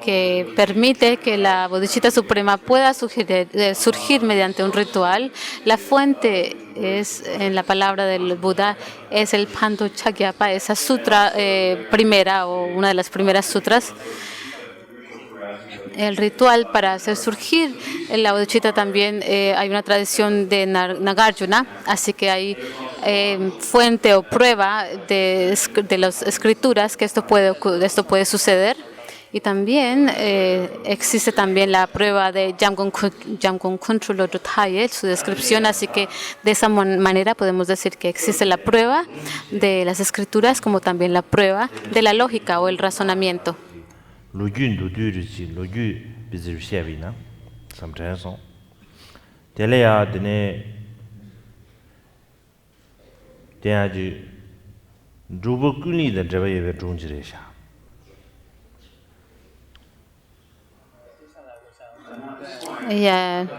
que permite que la bodhicitta suprema pueda surgir mediante un ritual, la fuente es, en la palabra del Buda, es el Pandochakyapa, esa sutra primera o una de las primeras sutras. El ritual para hacer surgir la bodhicitta también hay una tradición de Nagarjuna, así que hay fuente o prueba de las escrituras que esto puede suceder. Y también existe también la prueba de Jamgon Kuntrul Duthaye, su descripción, así que de esa manera podemos decir que existe la prueba de las escrituras como también la prueba de la lógica o el razonamiento. Lujun du duriji luju bizir shebina samtrenso telea dene teaji rubukuni de drebe drunjiresha Ya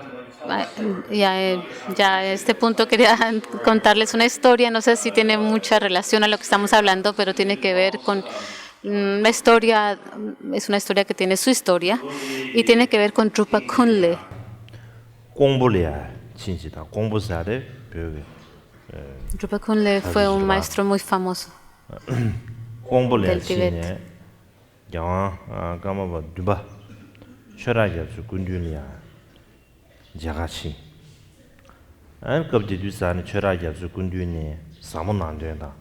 a este punto quería contarles una historia, no sé si tiene mucha relación a lo que estamos hablando, pero tiene que ver con una historia, es una historia que tiene su historia y tiene que ver con Drupa Kunle. Drupa Kunle fue un maestro muy famoso del Tíbet. Jagachi. An kabdi du san chora ya zu kundu ne samu nan de da.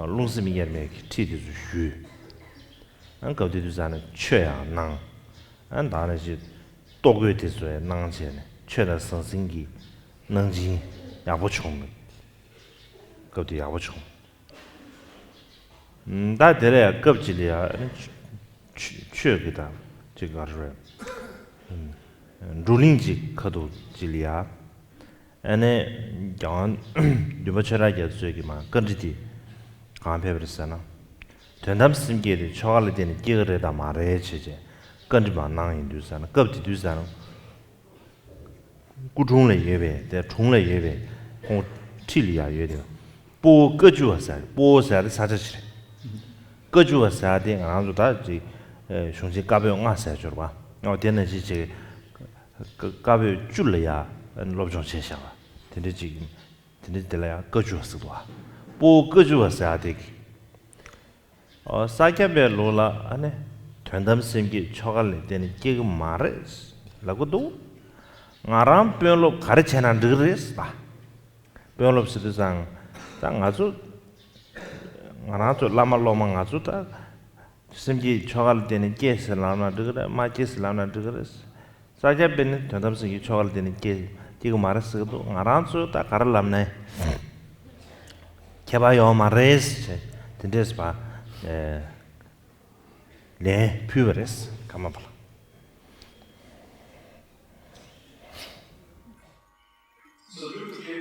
Lungsi mi yer me ti di zu shu. An kabdi du san chö ya nang. An da ne ji do gui de zu nang jie ne. Chö da seng sing gi nang ji ya bu chong. Kabdi ya bu chong. Da de le kabji li ya chö gi da ji ga ru. 룰링지 카도 질리아 안에 양 유버처라게 저기만 건지디 간페버스나 전담 심게리 초알이 되는 기거래다 말해 지제 건지마 나인두사나 겁디두사나 구종래 예배 대 종래 예배 공 틸리아 예대 보 거주어사 보사의 사자치 거주어사 된 아주다 지雄心가벼운 아사 줘봐 어디는 지제 가벼 줄래야 로정现象啊 근데 지금 근데 들려야 거주었어도아 보 거주었어야 되기 사케베 로라 안에 된담심기 초갈래 되는 지금 말해 라고도 나람 별로 가르쳐나 늘었다 별로 없으상 당 아주 나라도 라말로만 아주다 심기 초갈 되는 게스라나 그래 마치스라나 그래 사제빈 전담승이 초갈 되는 게 지금 말했어도 알아서 다 가르람네 개바요 말레스 된데스 봐 네, 퓨버레스 가만 봐.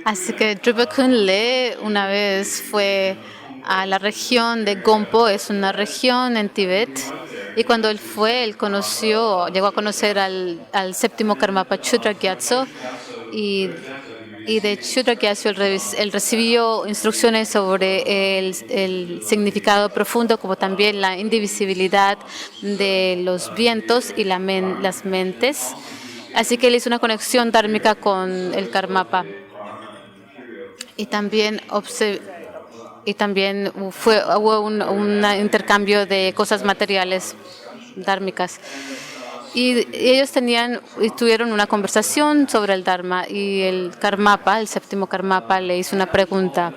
Así que Drupa Kunle una vez fue a la región de Gompo, es una región en Tíbet, y cuando él fue, llegó a conocer al séptimo Karmapa Chudra Gyatso, y de Chudra Gyatso él recibió instrucciones sobre el significado profundo, como también la indivisibilidad de los vientos y las mentes. Así que él hizo una conexión dármica con el Karmapa. Y también hubo un intercambio de cosas materiales dármicas. Y ellos tuvieron una conversación sobre el Dharma, y el Karmapa, el séptimo Karmapa, le hizo una pregunta.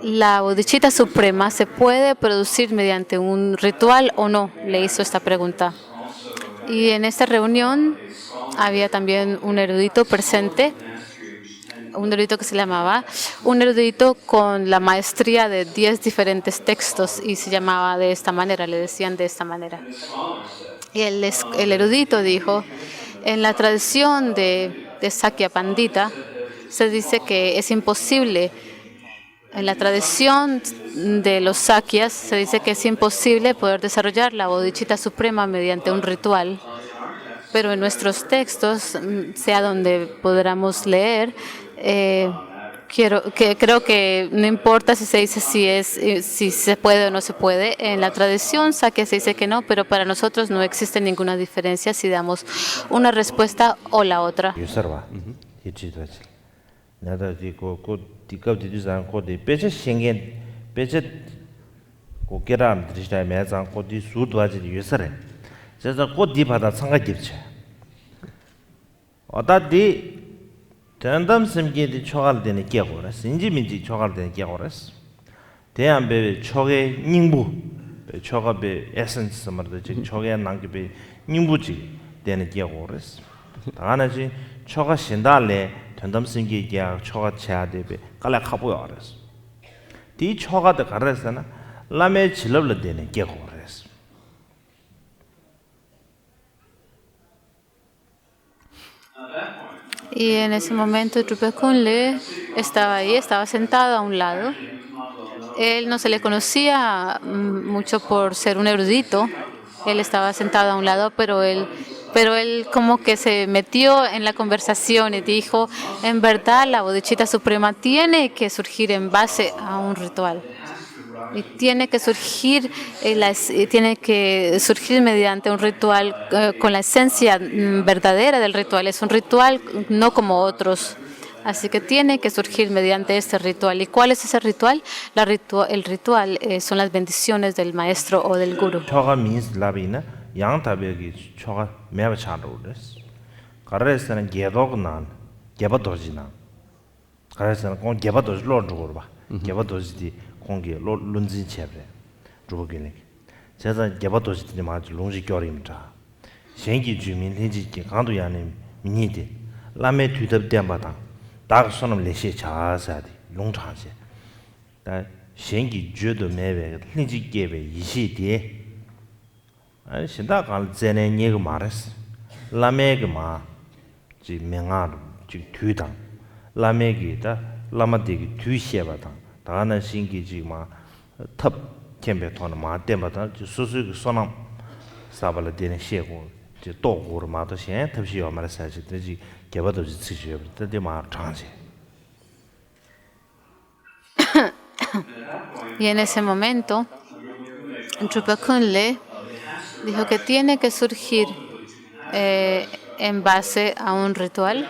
¿La bodhicitta suprema se puede producir mediante un ritual o no? Le hizo esta pregunta. Y en esta reunión había también un erudito presente, un erudito que se llamaba, un erudito con la maestría de 10 diferentes textos, y se llamaba de esta manera, le decían de esta manera. Y el erudito dijo, en la tradición de Sakya Pandita se dice que es imposible, en la tradición de los Sakyas se dice que es imposible poder desarrollar la bodhicitta suprema mediante un ritual. Pero en nuestros textos, sea donde podamos leer, Creo que no importa si se dice si se puede o no se puede. En la tradición Sakya se dice que no, pero para nosotros no existe ninguna diferencia si damos una respuesta o la otra. 유서봐. 이치도지. 나도 디고 디갑디 디산 코디 베체 생겐 베체 고케람 드리스타 매장 코디 수도아지 유서래. 그래서 코디 받아 상가 깊지. 어다디 전담 심기디 초갈되는 깨고라스 인지민지 초갈되는 깨고라스 대한배 초계 닝부 초가배 에센스 말도 즉 초계 남기배 닝부지 되는 깨고라스 다나지 초가 신달래 전담 심기기 초가 차대배 깔라 카보야라스 디 초가도 가라스나 라메 질럽을 되는 깨고라스 Y en ese momento Drupa Kunle estaba ahí, estaba sentado a un lado. Él no se le conocía mucho por ser un erudito. Él estaba sentado a un lado, pero él como que se metió en la conversación y dijo, en verdad la bodhicitta suprema tiene que surgir en base a un ritual. Y tiene que surgir mediante un ritual con la esencia verdadera del ritual. Es un ritual no como otros. Así que tiene que surgir mediante este ritual. ¿Y cuál es ese ritual? El ritual son las bendiciones del maestro o del guru. 초가 means 라비나 양타베기 초가 매바 차로레스 가르에서는 게도그난 게바도지나 가르에서는 공 게바도지 로르고르바 게바도지디 공기 론진 쳬브레 주보기네 제가 개바도시들이 마주 롱지 겨림다 생기 주민 해지기 강도야네 미니데 라메 뒤덮대마다 딱 손을 내시 자사디 용차지 다 생기 주도 매베 린지 개베 이시디 아니 신다 갈 제네 니가 말했어 라메가 마지 명아 지 뒤다 라메기다 라마디기 뒤시에바다 다나 신기지마 탑 캠베 토나 마데마다 수수 소남 사발라 되는 시고 저 도고르 마도 신 탑시요 말사지 되지 개바도 지치죠 되게 마 장지 Y en ese momento Drupa Kunle dijo que tiene que surgir en base a un ritual.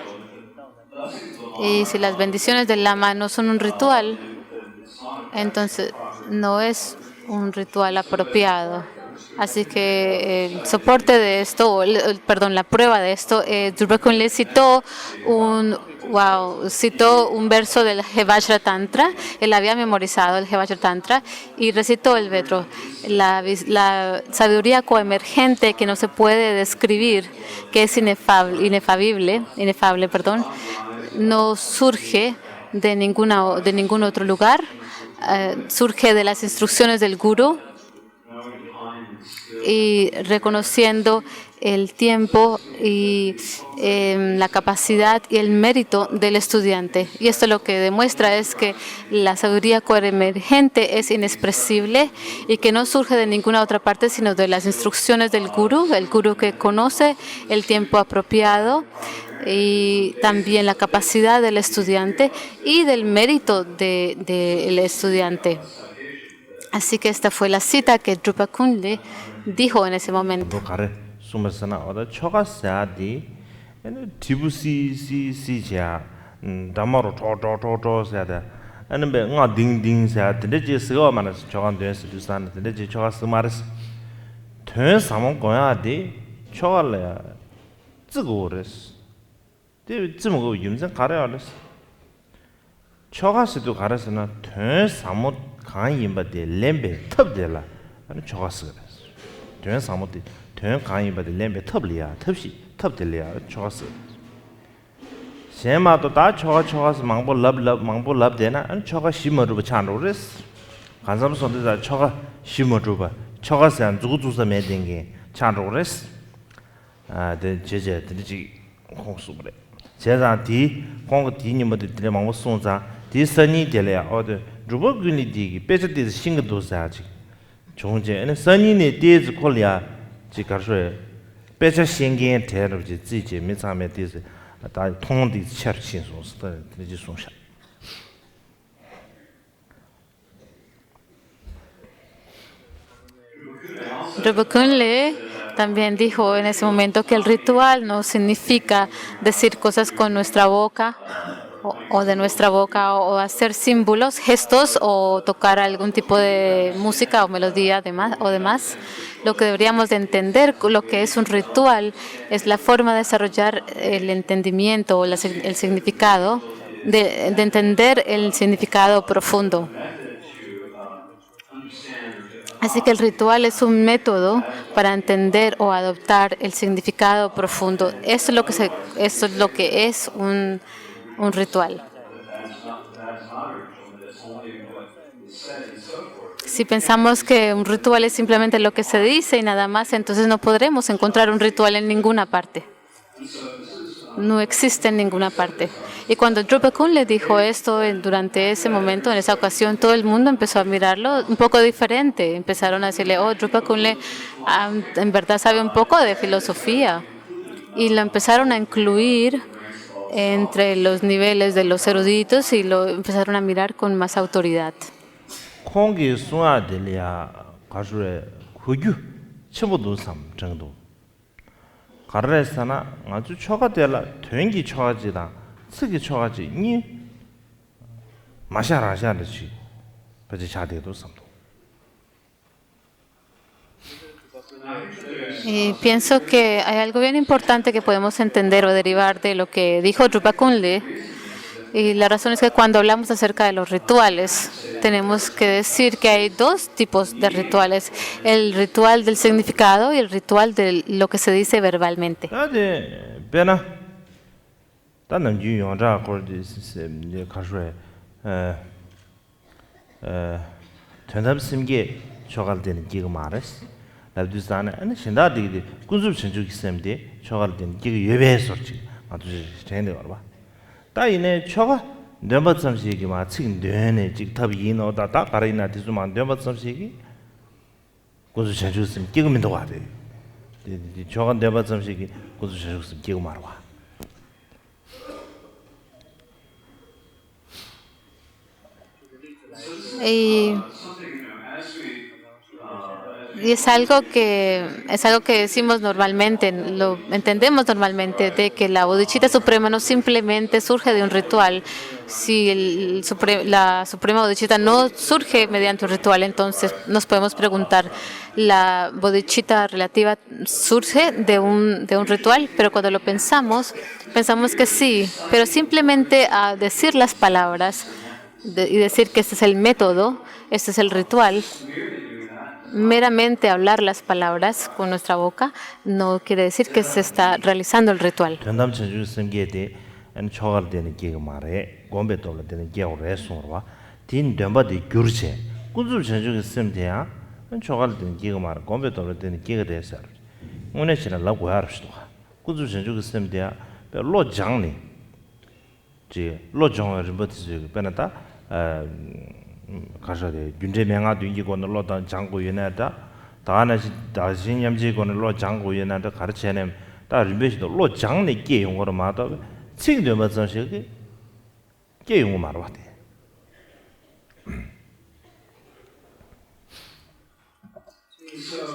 Y si las bendiciones del lama no son un ritual, entonces no es un ritual apropiado. Así que el soporte de esto, la prueba de esto, Drupa Kunle citó un verso del Hevajra Tantra. Él había memorizado el Hevajra Tantra y recitó el verso. La sabiduría coemergente que no se puede describir, que es inefable, no surge de ningún otro lugar. Surge de las instrucciones del guru y reconociendo el tiempo y la capacidad y el mérito del estudiante. Y esto lo que demuestra es que la sabiduría coemergente es inexpresible y que no surge de ninguna otra parte sino de las instrucciones del guru, el guru que conoce el tiempo apropiado y también la capacidad del estudiante y del mérito del estudiante. Así que esta fue la cita que Drupa Kunle dijo en ese momento. 수머스나 어다 초가사디 디부시시시자 담마로 조조조조사다 아니면 nga 딩딩사 되지 스고만 저간 되스 두산 되지 초가스 마르스 된 상황 거야디 초갈래 쯔고레스 데 쯔모고 윤선 가려알스 초가스도 가르스나 된 상황 강임바데 렘베 탑데라 아니 초가스 된 상황데 된 강의받을 렘베 탑리야 탑시 탑들이야 초가스 세마도 다 초가스 망보 럽 되나 안 초가 심어로 찬로레스 간삼 손대다 초가 심어로 초가스 안 주고주서 매den게 찬로레스 아데 제제 드리지 공수브레 제가 디 공고 디님들 드레 망보 손자 디선이 될이야 어데 주버군이 디기 빼저디 싱거도사지 종제는 선이네 디즈 콜리아 지가르에 배차 신경 대로지 지지 미상에 디스 다 통디 처신소스 되지 송샤 Dröpa Kunle también dijo en ese momento que el ritual no significa decir cosas con nuestra boca o de nuestra boca o hacer símbolos, gestos o tocar algún tipo de música o melodía o demás. Lo que deberíamos de entender, lo que es un ritual, es la forma de desarrollar el entendimiento o el significado, de entender el significado profundo. Así que el ritual es un método para entender o adoptar el significado profundo. Eso es lo que es un ritual. Si pensamos que un ritual es simplemente lo que se dice y nada más, entonces no podremos encontrar un ritual en ninguna parte. No existe en ninguna parte. Y cuando Dröpa Kunle dijo esto durante ese momento, en esa ocasión, todo el mundo empezó a mirarlo un poco diferente. Empezaron a decirle, Dröpa Kunle en verdad sabe un poco de filosofía. Y lo empezaron a incluir entre los niveles de los eruditos y lo empezaron a mirar con más autoridad. 콩기 수아들이야 가수의 후유 처부도 삼 정도 가르에서나 아주 초가 되라 된기 초가지다 쓰기 초가지 니 마샤라샤르지 버지 자대도 삼도. Y pienso que hay algo bien importante que podemos entender o derivar de lo que dijo Dröpa Kunle. Y la razón es que cuando hablamos acerca de los rituales, tenemos que decir que hay dos tipos de rituales. El ritual del significado y el ritual de lo que se dice verbalmente. 다이네 초가 넘버섬시기 마 지금 뇌네 직탑이노 다다 가리나 디수만 넘버섬시기 고수 제주스 끼고면도 와대 이 초가 넘버섬시기 고수 제주스 끼고 말와 Y es algo que decimos normalmente, lo entendemos normalmente, de que la bodhicitta suprema no simplemente surge de un ritual. Si la suprema bodhicitta no surge mediante un ritual, entonces nos podemos preguntar, ¿la bodhicitta relativa surge de un ritual? Pero cuando lo pensamos que sí, pero simplemente a decir las palabras y decir que este es el método, este es el ritual, meramente hablar las palabras con nuestra boca no quiere decir que se está realizando el ritual. 가서데 윤재명아 뒤기고는 로다 장고 연하다 다나시 다신염지고는 로 장고 연하다 가르쳐내면 다 리베시도 로 장내 개용으로 마다 지금도 맞은 시기 개용을 말아 돼.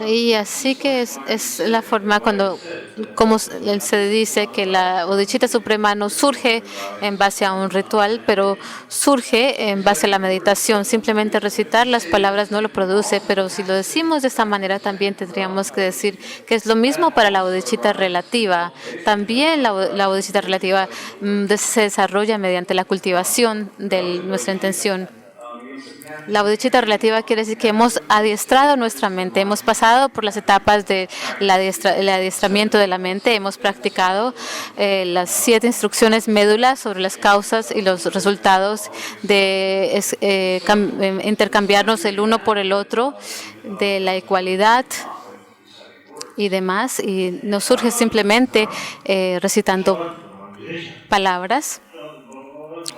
Y así que es la forma como se dice que la bodhicitta suprema no surge en base a un ritual, pero surge en base a la meditación. Simplemente recitar las palabras no lo produce, pero si lo decimos de esta manera también tendríamos que decir que es lo mismo para la bodhicitta relativa. También la bodhicitta relativa se desarrolla mediante la cultivación de nuestra intención. La bodhicitta relativa quiere decir que hemos adiestrado nuestra mente, hemos pasado por las etapas del adiestramiento de la mente, hemos practicado las 7 instrucciones médula sobre las causas y los resultados de intercambiarnos el uno por el otro, de la ecualidad y demás, y no surge simplemente recitando palabras,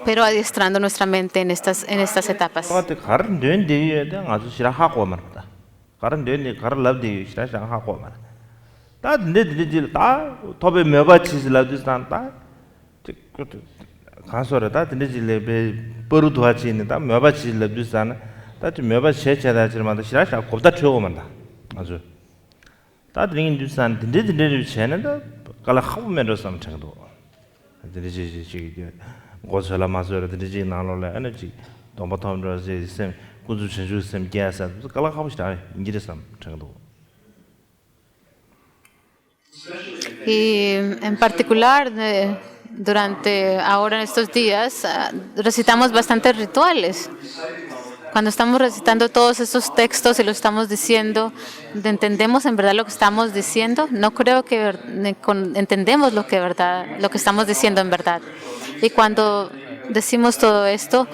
pero adiestrando nuestra mente en estas etapas. 다 드링 두산 딘딘딘 챤는다 깔아 하면서 삼창도 드리지 고설라 마서라 드리지 나로래 에너지 도마톰드라지 셈 군주 전주 셈 게사 깔아 하고 싶다 인지를 삼창도 Y en particular, durante ahora en estos días, recitamos bastantes rituales. Cuando estamos recitando todos estos textos y lo estamos diciendo, ¿entendemos en verdad lo que estamos diciendo? No creo que entendemos lo que estamos diciendo en verdad. Y cuando decimos todo esto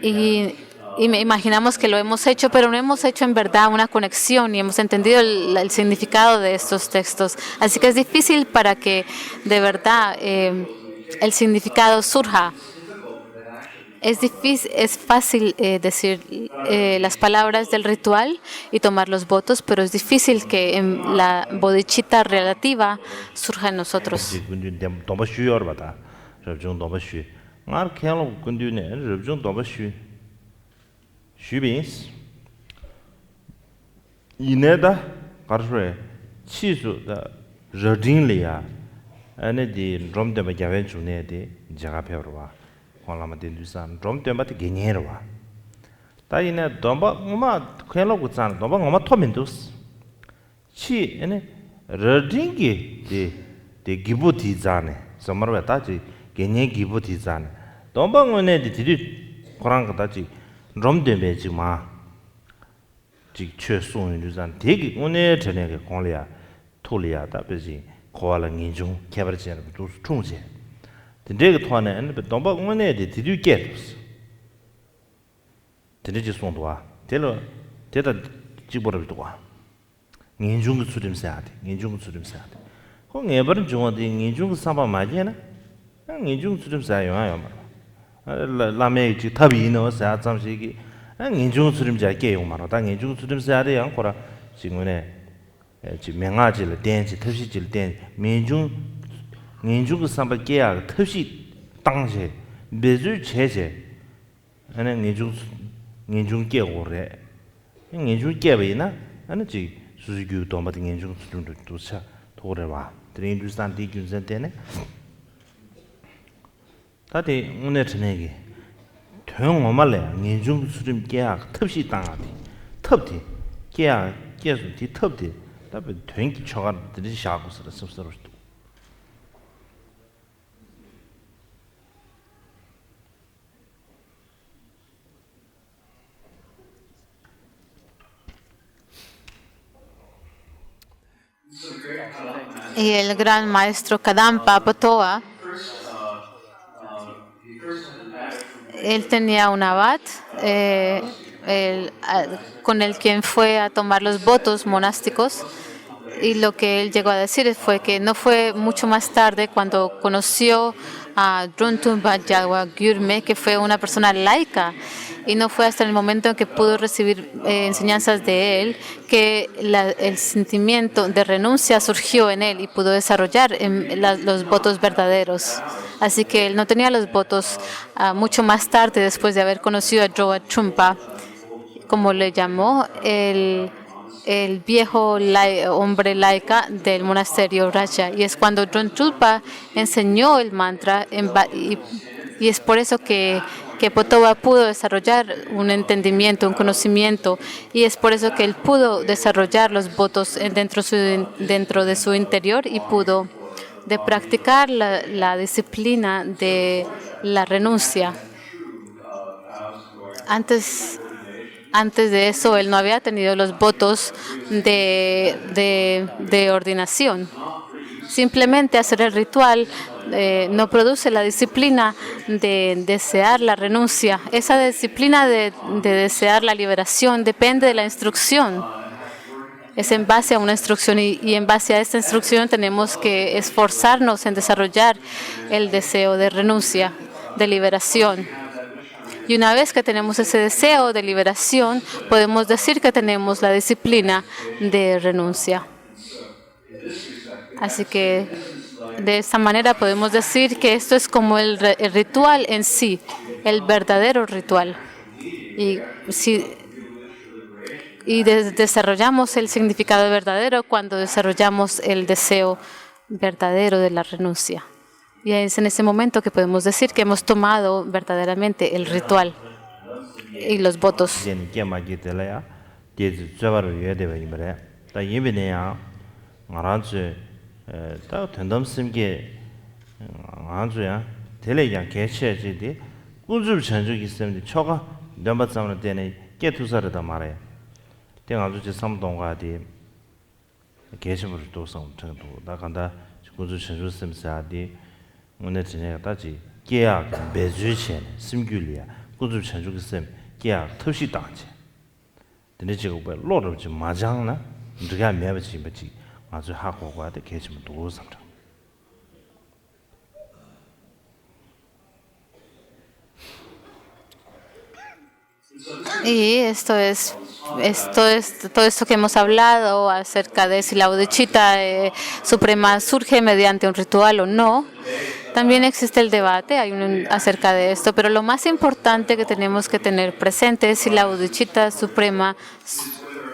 y me imaginamos que lo hemos hecho, pero no hemos hecho en verdad una conexión y hemos entendido el significado de estos textos. Así que es difícil para que de verdad el significado surja. Es fácil decir las palabras del ritual y tomar los votos, pero es difícil que en la bodhicitta relativa surja en nosotros. Shubins Ineda Karshre Chisu the Jardinlia and the drum de Magavenchune de Jagaperwa, Holama de Lusan, drum de Matiginerwa. Taina Domba Uma Kelo Gutsan, Domba Oma Tomindus. Chi and Jardingi de Gibuti Zane, Samarataji, Gene Gibuti Zane. Domba one the Korangataji. 롬데메 지마 지 최소는 유산 되게 오늘 저녁에 공리야 토리야다 베지 고알은 인중 개발지는 또 총제 근데 그 토안에 domba 오늘 디디게 되지 손도와 되려 되다 집어를 도와 인중 수림사야 돼 인중 수림사야 돼 그거 예버는 중어디 인중 사바 맞이나 인중 수림사야 요아요 라메 지 탑이노 사 잠시기 인중 수림자 깨요 말아 당 인중 수림사야 양코라 지금에 지 명아질 댄지 특시질 댄 민중 인중 삼바 깨야 특시 당시 매주 제제 하는 인중 깨고래 인중 깨베나 하는 지 수수규 도마드 인중 수림도 도차 도래와 드린주산 디균센테네 다들 오늘 저녁에 토용 오말래 인중 수림 계약 탑시 당하디 탑디 계약 계속 뒤 탑디 답에 된기 초가 들이 샤고스를 섭섭을 Y el gran maestro Kadampa Potoa, él tenía un abad con el quien fue a tomar los votos monásticos, y lo que él llegó a decir fue que no fue mucho más tarde cuando conoció a Druntumpa Yagwa Gyurme, que fue una persona laica, y no fue hasta el momento en que pudo recibir enseñanzas de él que el sentimiento de renuncia surgió en él y pudo desarrollar los votos verdaderos. Así que él no tenía los votos mucho más tarde, después de haber conocido a Drua Trungpa, como le llamó el viejo hombre laica del monasterio Raja. Y es cuando Drua Trungpa enseñó el mantra, y es por eso que Potoa pudo desarrollar un entendimiento, un conocimiento, y es por eso que él pudo desarrollar los votos dentro de su interior y pudo practicar la disciplina de la renuncia. Antes de eso, él no había tenido los votos de ordenación. Simplemente hacer el ritual no produce la disciplina de desear la renuncia. Esa disciplina de desear la liberación depende de la instrucción. Es en base a una instrucción y en base a esta instrucción tenemos que esforzarnos en desarrollar el deseo de renuncia, de liberación. Y una vez que tenemos ese deseo de liberación, podemos decir que tenemos la disciplina de renuncia. Así que de esta manera podemos decir que esto es como el ritual en sí, el verdadero ritual. Y si y desarrollamos el significado verdadero cuando desarrollamos el deseo verdadero de la renuncia. Y es en ese momento que podemos decir que hemos tomado verdaderamente el ritual y los votos. 오늘 진행가 따지 계약 매주chen 심규리아 꾸준 전주기 쌤 계약 특시 당체 근데 지금 뭐 로로 좀 마장나 우리가 매버지 뭐지 아주 하고가도 계시면 또 삼장 Y todo esto que hemos hablado acerca de si la bodhicitta suprema surge mediante un ritual o no. También existe el debate acerca de esto, pero lo más importante que tenemos que tener presente es si la bodhicitta suprema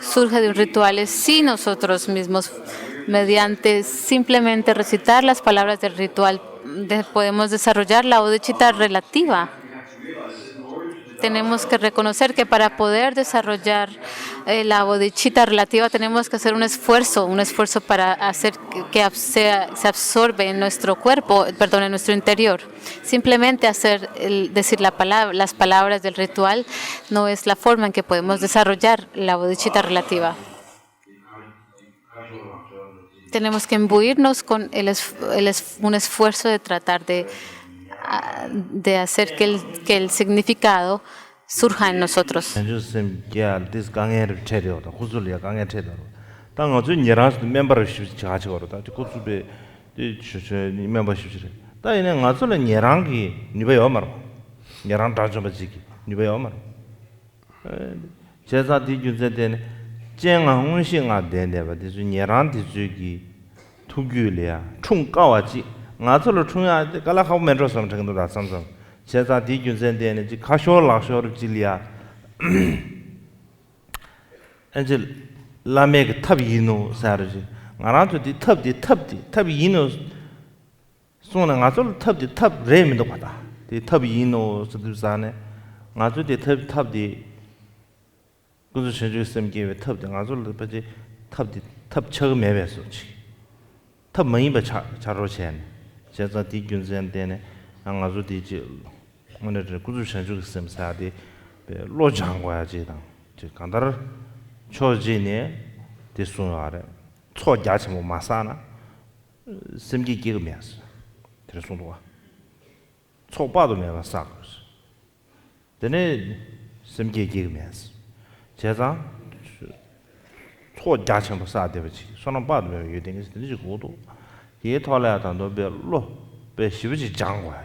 surge de un ritual, es si nosotros mismos, mediante simplemente recitar las palabras del ritual, podemos desarrollar la bodhicitta relativa. Tenemos que reconocer que para poder desarrollar la bodhicitta relativa tenemos que hacer un esfuerzo para hacer que se absorbe en nuestro cuerpo, perdón, en nuestro interior. Simplemente decir las palabras del ritual no es la forma en que podemos desarrollar la bodhicitta relativa. Tenemos que imbuirnos con un esfuerzo de tratar de hacer que el significado surja en nosotros. ngatsolo chungya kala khaw metro sam changdo da samsam cheza di gyunzen de ji khasho laksho ru jilia angel lamek tab yino sarji ngara to di tab yino sona ngatsolo tab rem do pata di tab yino sudu sane ngatsolo di tab di kuzu chenju sem ge tab de ngatsolo ba ji tab chog mebe so chi tab mai ba charo chen 제가 디균전 때에 안가서 디지 오늘 구주 전주 sem사디 로장과지다 저 간다르 초진에 디순아래 초자치모 마사나 심기 기르면서 들었어도 초바도 내가 사고스 근데 심기 기르면서 제가 초자치모 사대버지 손은 봐도 유딩이 되지 고도 ये थोड़ा था तो बे शिवजी जांग हुआ है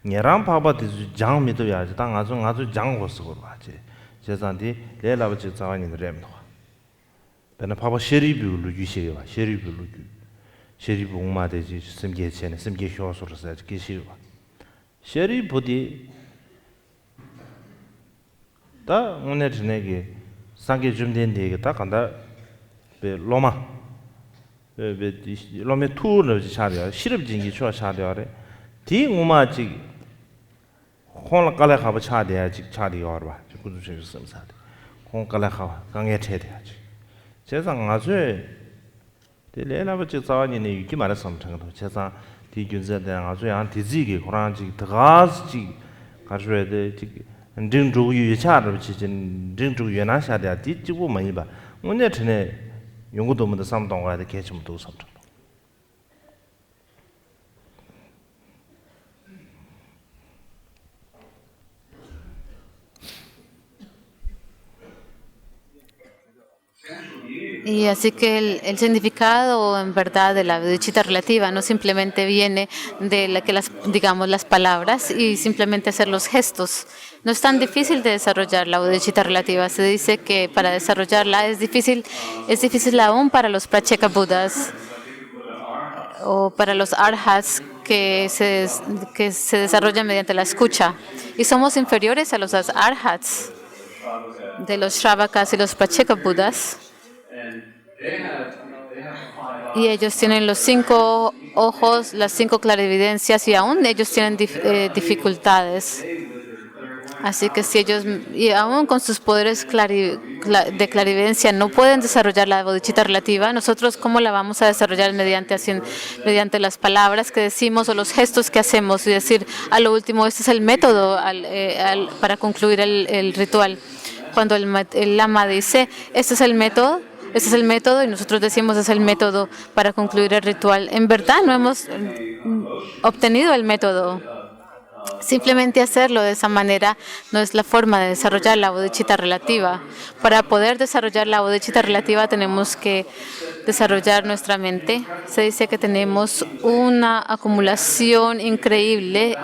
निराम पापा तो जांग में तो यार तांग आजू जांग हो सको बाजे जैसा दी ले लाभ चित सावनी ने रेम हुआ पहले पापा शरीर भी लुगी शरीर उम्मा दे जी सिमगे चेने सिमगे शोसुर से किसी हुआ शरीर बुद्धि ता उन्हें चने के संगे जुम्देन देगे ता कंधा बे लोमा 로메 투르 차려 시럽진기 쳐 차려래 디 우마지 콘 깔래 가봐 차대야지 차리어 봐 구두 좀 섬사대 콘 깔래 가 강에 채대야지 세상 아주 레나버지 자원이네 이기 말을 섬창도 세상 디 균자대 아주 양 디지기 고란지 더가지 가져야 돼 진주 유차를 지진 진주 유나 샤대 디지고 많이 봐 오늘 전에 용구도 못 삼동가에 개침도 삼정. Y así que el significado en verdad de la bodhicitta relativa no simplemente viene de las palabras y simplemente hacer los gestos. No es tan difícil de desarrollar la bodhicitta relativa. Se dice que para desarrollarla es difícil aún para los Pratyeka Buddhas o para los Arhats que se desarrollan mediante la escucha. Y somos inferiores a los Arhats. de los Shravakas y los Pracheka Budas. Y ellos tienen los 5 ojos, las 5 clarividencias y aún ellos tienen dificultades. Así que si ellos, y aún con sus poderes de clarividencia, no pueden desarrollar la bodhicitta relativa, nosotros ¿cómo la vamos a desarrollar mediante las palabras que decimos o los gestos que hacemos? Y decir, a lo último, este es el método para concluir el ritual. Cuando el lama dice, este es el método, y nosotros decimos, es el método para concluir el ritual. En verdad, no hemos obtenido el método. Simplemente hacerlo de esa manera no es la forma de desarrollar la bodhicitta relativa. Para poder desarrollar la bodhicitta relativa tenemos que desarrollar nuestra mente. Se dice que tenemos una acumulación increíble.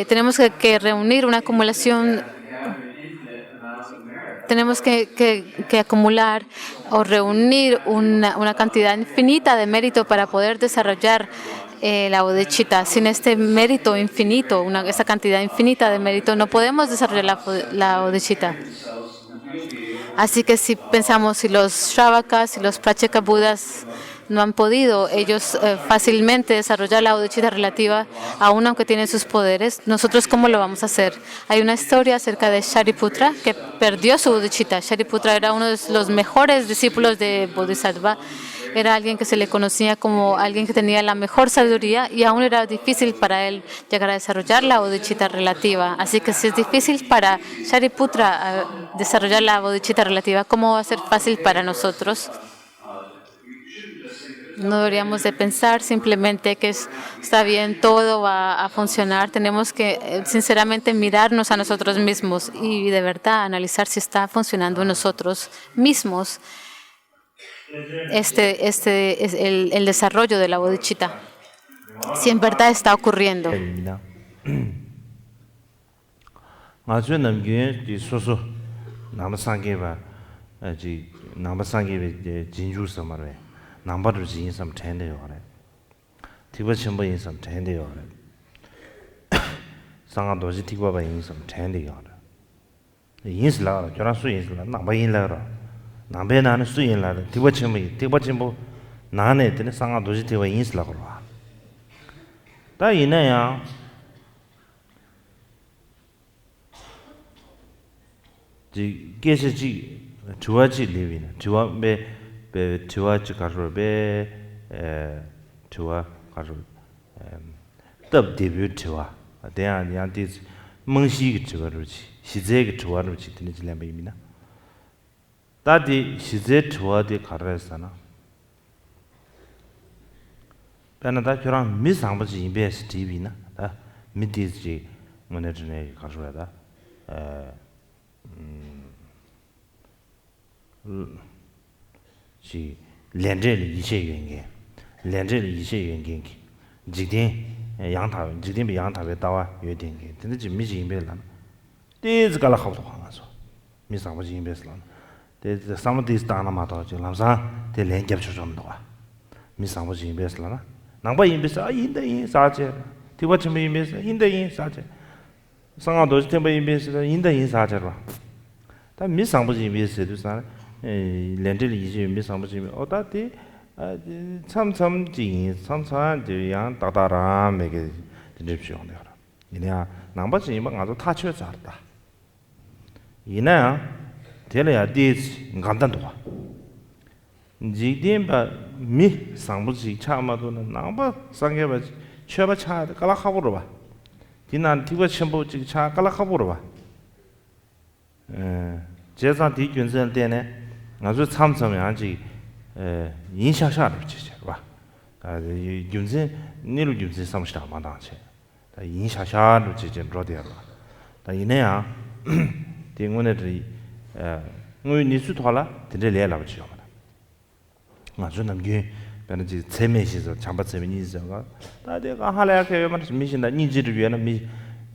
Tenemos que reunir una acumulación. Tenemos que acumular o reunir una cantidad infinita de mérito para poder desarrollar la bodhicitta. Sin este mérito infinito, esa cantidad infinita de mérito, no podemos desarrollar la bodhicitta. Así que si pensamos, si los Shravakas y los Pracheka Budas no han podido ellos fácilmente desarrollar la bodhicitta relativa, aun aunque tienen sus poderes, nosotros ¿cómo lo vamos a hacer? Hay una historia acerca de Shariputra que perdió su bodhicitta. Shariputra era uno de los mejores discípulos de Bodhisattva. Era alguien que se le conocía como alguien que tenía la mejor sabiduría y aún era difícil para él llegar a desarrollar la bodhicitta relativa. Así que si es difícil para Shariputra desarrollar la bodhicitta relativa, ¿cómo va a ser fácil para nosotros? No deberíamos de pensar simplemente que está bien, todo va a funcionar. Tenemos que sinceramente mirarnos a nosotros mismos y de verdad analizar si está funcionando en nosotros mismos el desarrollo de la bodhicitta. Si en verdad está ocurriendo. Nambar yin sam tende yore. Tiba chimba yin sam tende yore. Sanga doji tiba ba yin sam tende yore. Yin si la, jora su yin si la, namba yin la ra. Nambe na su yin la, tiba chimba na ne tene sanga doji tiba yin si la korwa. Ta yin na ya ji geshe ji chuwa ji liwi na. Chuwa be chuwa chi karo be chuwa karo tab debut chuwa dea yang di mengxi ge chuwa ruchi shize ge chuwa ruchi tene jilan be yimina ta di shize chuwa de karo sana pena ta kyurang mi sangpa chi yinbe si tibi na ta mi di chi ngone zhine karo ya da 지 렌젤 이세 연계 렌젤 이세 연계 지딘 양타 지딘 비 양타에 다와 요된게 근데 지 미지 임벨라 데즈 갈라 하고 하면서 미상버 지 임벨스라 데즈 사무디스 다나 마도 지 람사 데 렌겹 좀 도와 미상버 지 임벨스라 남바 임벨스 아 인데 인 사제 디바 좀 임벨스 인데 인 사제 상아도 템바 임벨스 인데 인 사제라 다 미상버 지 임벨스도 사 렌젤 이제 미상버지 어다디 참참지 참참지 양 다다라 메게 드립시오 내가 이내야 남바지 뭐 가서 타쳐 잡다 이내야 될야 디스 간단도 지딘바 미 상부지 차마도는 남바 상게바 쳐바 차 깔라하고로 봐 디난 디고 첨부지 차 깔라하고로 봐 제산 디균선 때네 아주 참sam양지 인샤샤를 지지 봐. 아 윤진 니로 윤진 삼시다 마다체. 다 인샤샤를 지지 로데라. 다 이내야 딩원들이 뭐 니수 돌아 들려라 버지요. 아주 남게 변지 세메시서 잠바 세미니서가 다 내가 하려야 해야만 미신다 니지를 위해는 미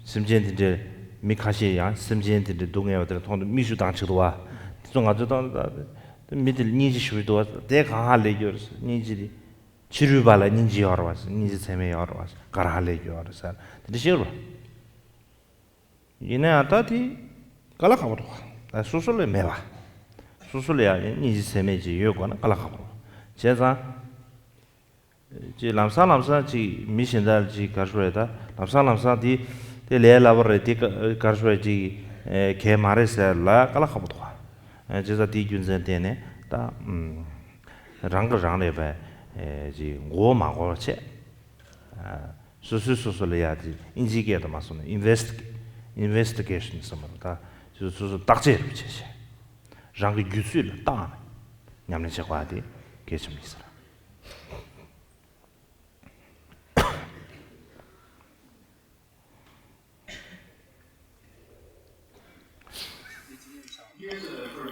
심진들 미카시야 심진들 동해들 통도 미수 당치도 와 송아저도 미들 니지 쉬도 내가 할래요 니지리 치료발라 니지 알아와서 니지 세메 알아와서 가라할래요 알아서 드시오 이네 아타티 깔아가버려. 수술을 매봐. 수술이야 니 세메지 요거는 깔아가버려. 제가 지 람사 지 미신달 지 가르에다 람사 디 레라버레티 가르에지 개 말에서라 깔아가버려. 제가 디 준전되네 다 랑거랑레베 지 고마고체 수술이야지 인지게도 맞소네 investigation som다 수수 딱제 비치시 랑게 규수를 따네 냠네 제과디 계십니다.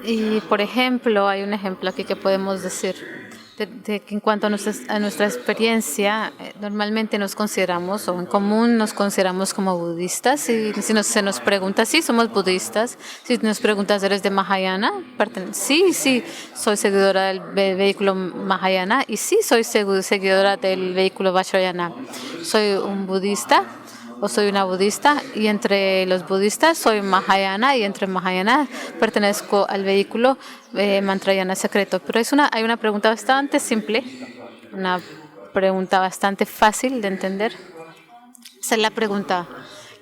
Y por ejemplo, hay un ejemplo aquí que podemos decir de que en cuanto a nuestra experiencia, normalmente nos consideramos, o en común nos consideramos como budistas. Y si se nos pregunta, sí, somos budistas. Si nos preguntas, ¿eres de Mahayana? Sí, soy seguidora del vehículo Mahayana. Y sí, soy seguidora del vehículo Vajrayana. Soy un budista o soy una budista, y entre los budistas soy Mahayana, y entre Mahayana pertenezco al vehículo Mantrayana secreto. Pero hay una pregunta bastante simple, una pregunta bastante fácil de entender. Esa es la pregunta.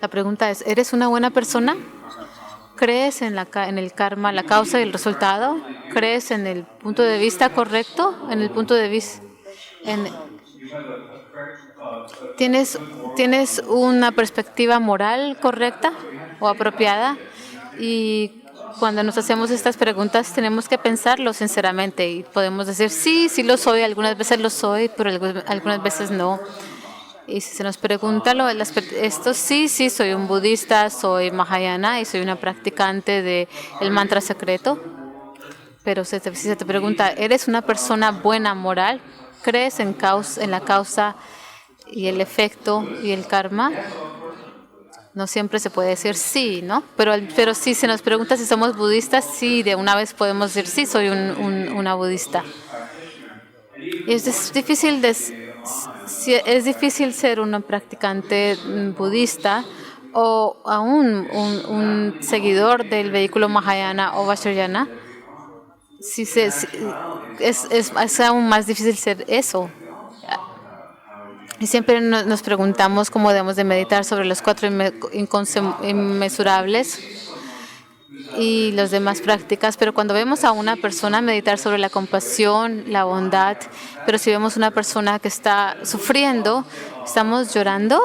La pregunta es, ¿eres una buena persona? ¿Crees en el karma, la causa y el resultado? ¿Crees en el punto de vista correcto? ¿En el punto de vista? ¿Tienes una perspectiva moral correcta o apropiada? Y cuando nos hacemos estas preguntas tenemos que pensarlo sinceramente, y podemos decir sí lo soy, algunas veces lo soy, pero algunas veces no. Y si se nos pregunta esto, sí, soy un budista, soy Mahayana y soy una practicante del mantra secreto. Pero si se te pregunta, ¿eres una persona buena, moral? ¿Crees en la causa y el efecto y el karma? No siempre se puede decir sí, ¿no? Pero si se nos pregunta si somos budistas, sí, de una vez podemos decir sí, soy una budista. Y es difícil ser un practicante budista o aún un seguidor del vehículo Mahayana o Vajrayana. Es aún más difícil ser eso. Y siempre nos preguntamos cómo debemos de meditar sobre los 4 inmesurables y las demás prácticas, pero cuando vemos a una persona meditar sobre la compasión, la bondad, pero si vemos una persona que está sufriendo, estamos llorando,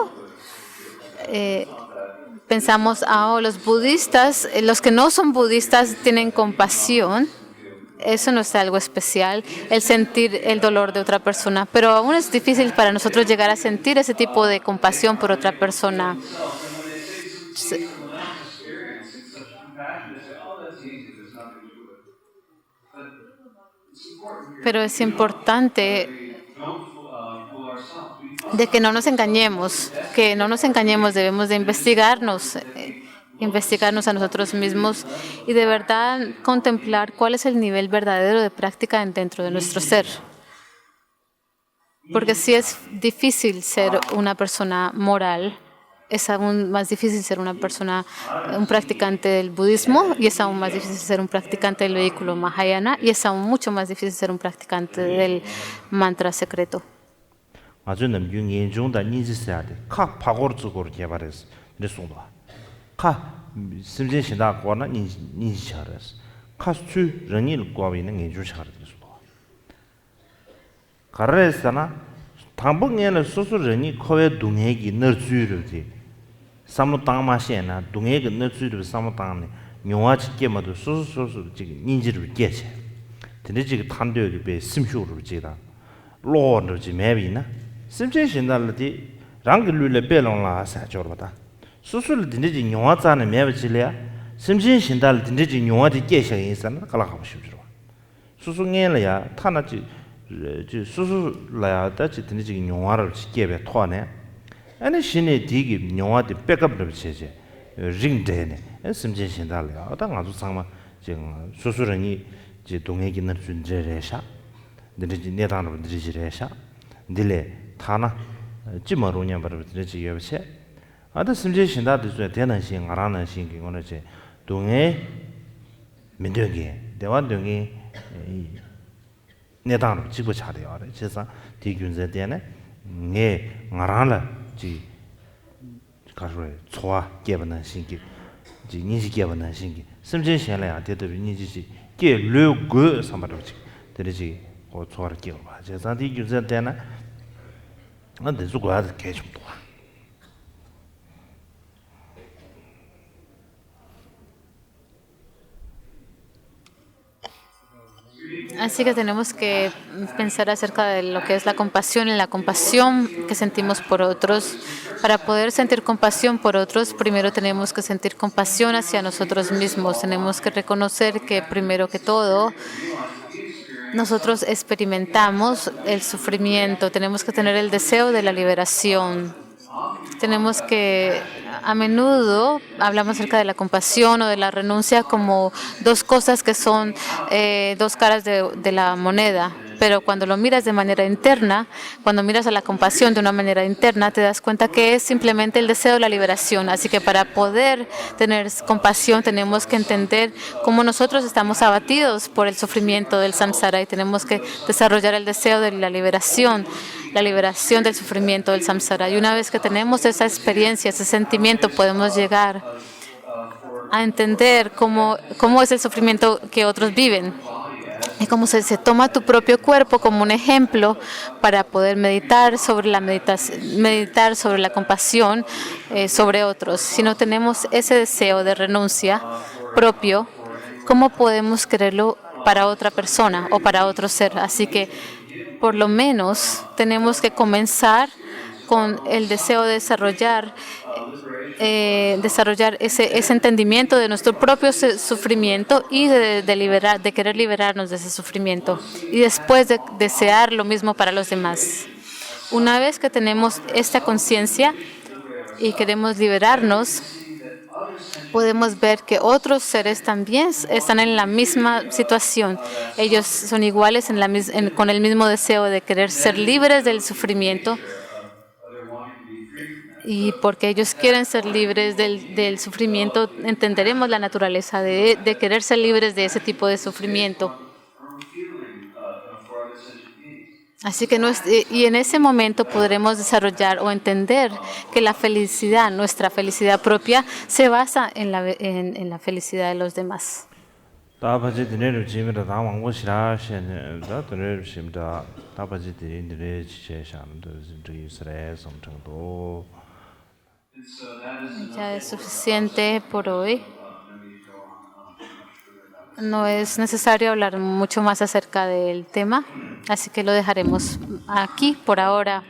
pensamos, los budistas, los que no son budistas tienen compasión. Eso no es algo especial, el sentir el dolor de otra persona, pero aún es difícil para nosotros llegar a sentir ese tipo de compasión por otra persona. Pero es importante de que no nos engañemos, debemos de investigarnos a nosotros mismos y de verdad contemplar cuál es el nivel verdadero de práctica dentro de nuestro ser. Porque si es difícil ser una persona moral, es aún más difícil ser un practicante del budismo, y es aún más difícil ser un practicante del vehículo Mahayana, y es aún mucho más difícil ser un practicante del mantra secreto. 심진 신다 거나 인지 차라스 카스 런일 거위는 인주 차라스 가르에서나 당분간에 소소런이 코에 동해기 너즈르지 삼로 땅마시에나 동해기 너즈르 삼로 땅네 묘아지게 모두 소소소 지금 인지를 깨체 근데 지금 탄도에 배 심쇼를 지다 로르지 매비나 심진 신달디 랑글룰레 벨롱라 사죠르다 수술 dindeji nyuwa tsane mewa chilaya simshin shindal dindeji nyuwa di kyesha yinsan kala khabu shibzirwa susu ngen la ya thana chi susu la ya da chi dindeji nyuwa rab chi kyebe thwa ne ane shine digi nyuwa di backup rab cheche ring de ne simshin shindal ya oda nga zu sangma susu rangi dungegi nar zunze resha dindeji netan rab dindeji resha dile thana jima runyam rab dindeji yebe che 아다 심지 신다도 저 대는 신 알아는 신기 거는지 동에 민정이 대화동이 내당 지고 차려요. 그래서 대균제 때는 네 알아라 지 가서 좋아 개번은 신기 지 인식 개번은 신기 심지 신래야 대도 인지지 게 르고 삼바로지 되지 고 좋아를 끼워 봐. 그래서 대균제 때는 안돼 주고 하다 계속 또 Así que tenemos que pensar acerca de lo que es la compasión y la compasión que sentimos por otros. Para poder sentir compasión por otros, primero tenemos que sentir compasión hacia nosotros mismos. Tenemos que reconocer que primero que todo, nosotros experimentamos el sufrimiento. Tenemos que tener el deseo de la liberación. Tenemos que, a menudo, hablamos acerca de la compasión o de la renuncia como dos cosas que son dos caras de la moneda. Pero cuando lo miras de manera interna, cuando miras a la compasión de una manera interna, te das cuenta que es simplemente el deseo de la liberación. Así que para poder tener compasión tenemos que entender cómo nosotros estamos abatidos por el sufrimiento del samsara y tenemos que desarrollar el deseo de la liberación del sufrimiento del samsara. Y una vez que tenemos esa experiencia, ese sentimiento, podemos llegar a entender cómo es el sufrimiento que otros viven. Y cómo se toma tu propio cuerpo como un ejemplo para poder meditar sobre la compasión sobre otros. Si no tenemos ese deseo de renuncia propio, ¿cómo podemos quererlo para otra persona o para otro ser? Así que por lo menos tenemos que comenzar con el deseo de desarrollar ese entendimiento de nuestro propio sufrimiento y de querer liberarnos de ese sufrimiento y después de desear lo mismo para los demás. Una vez que tenemos esta conciencia y queremos liberarnos, podemos ver que otros seres también están en la misma situación. Ellos son iguales con el mismo deseo de querer ser libres del sufrimiento. Y porque ellos quieren ser libres del sufrimiento, entenderemos la naturaleza de querer ser libres de ese tipo de sufrimiento. Así que y en ese momento podremos desarrollar o entender que la felicidad, nuestra felicidad propia, se basa en la felicidad de los demás. Ya es suficiente por hoy. No es necesario hablar mucho más acerca del tema, así que lo dejaremos aquí por ahora.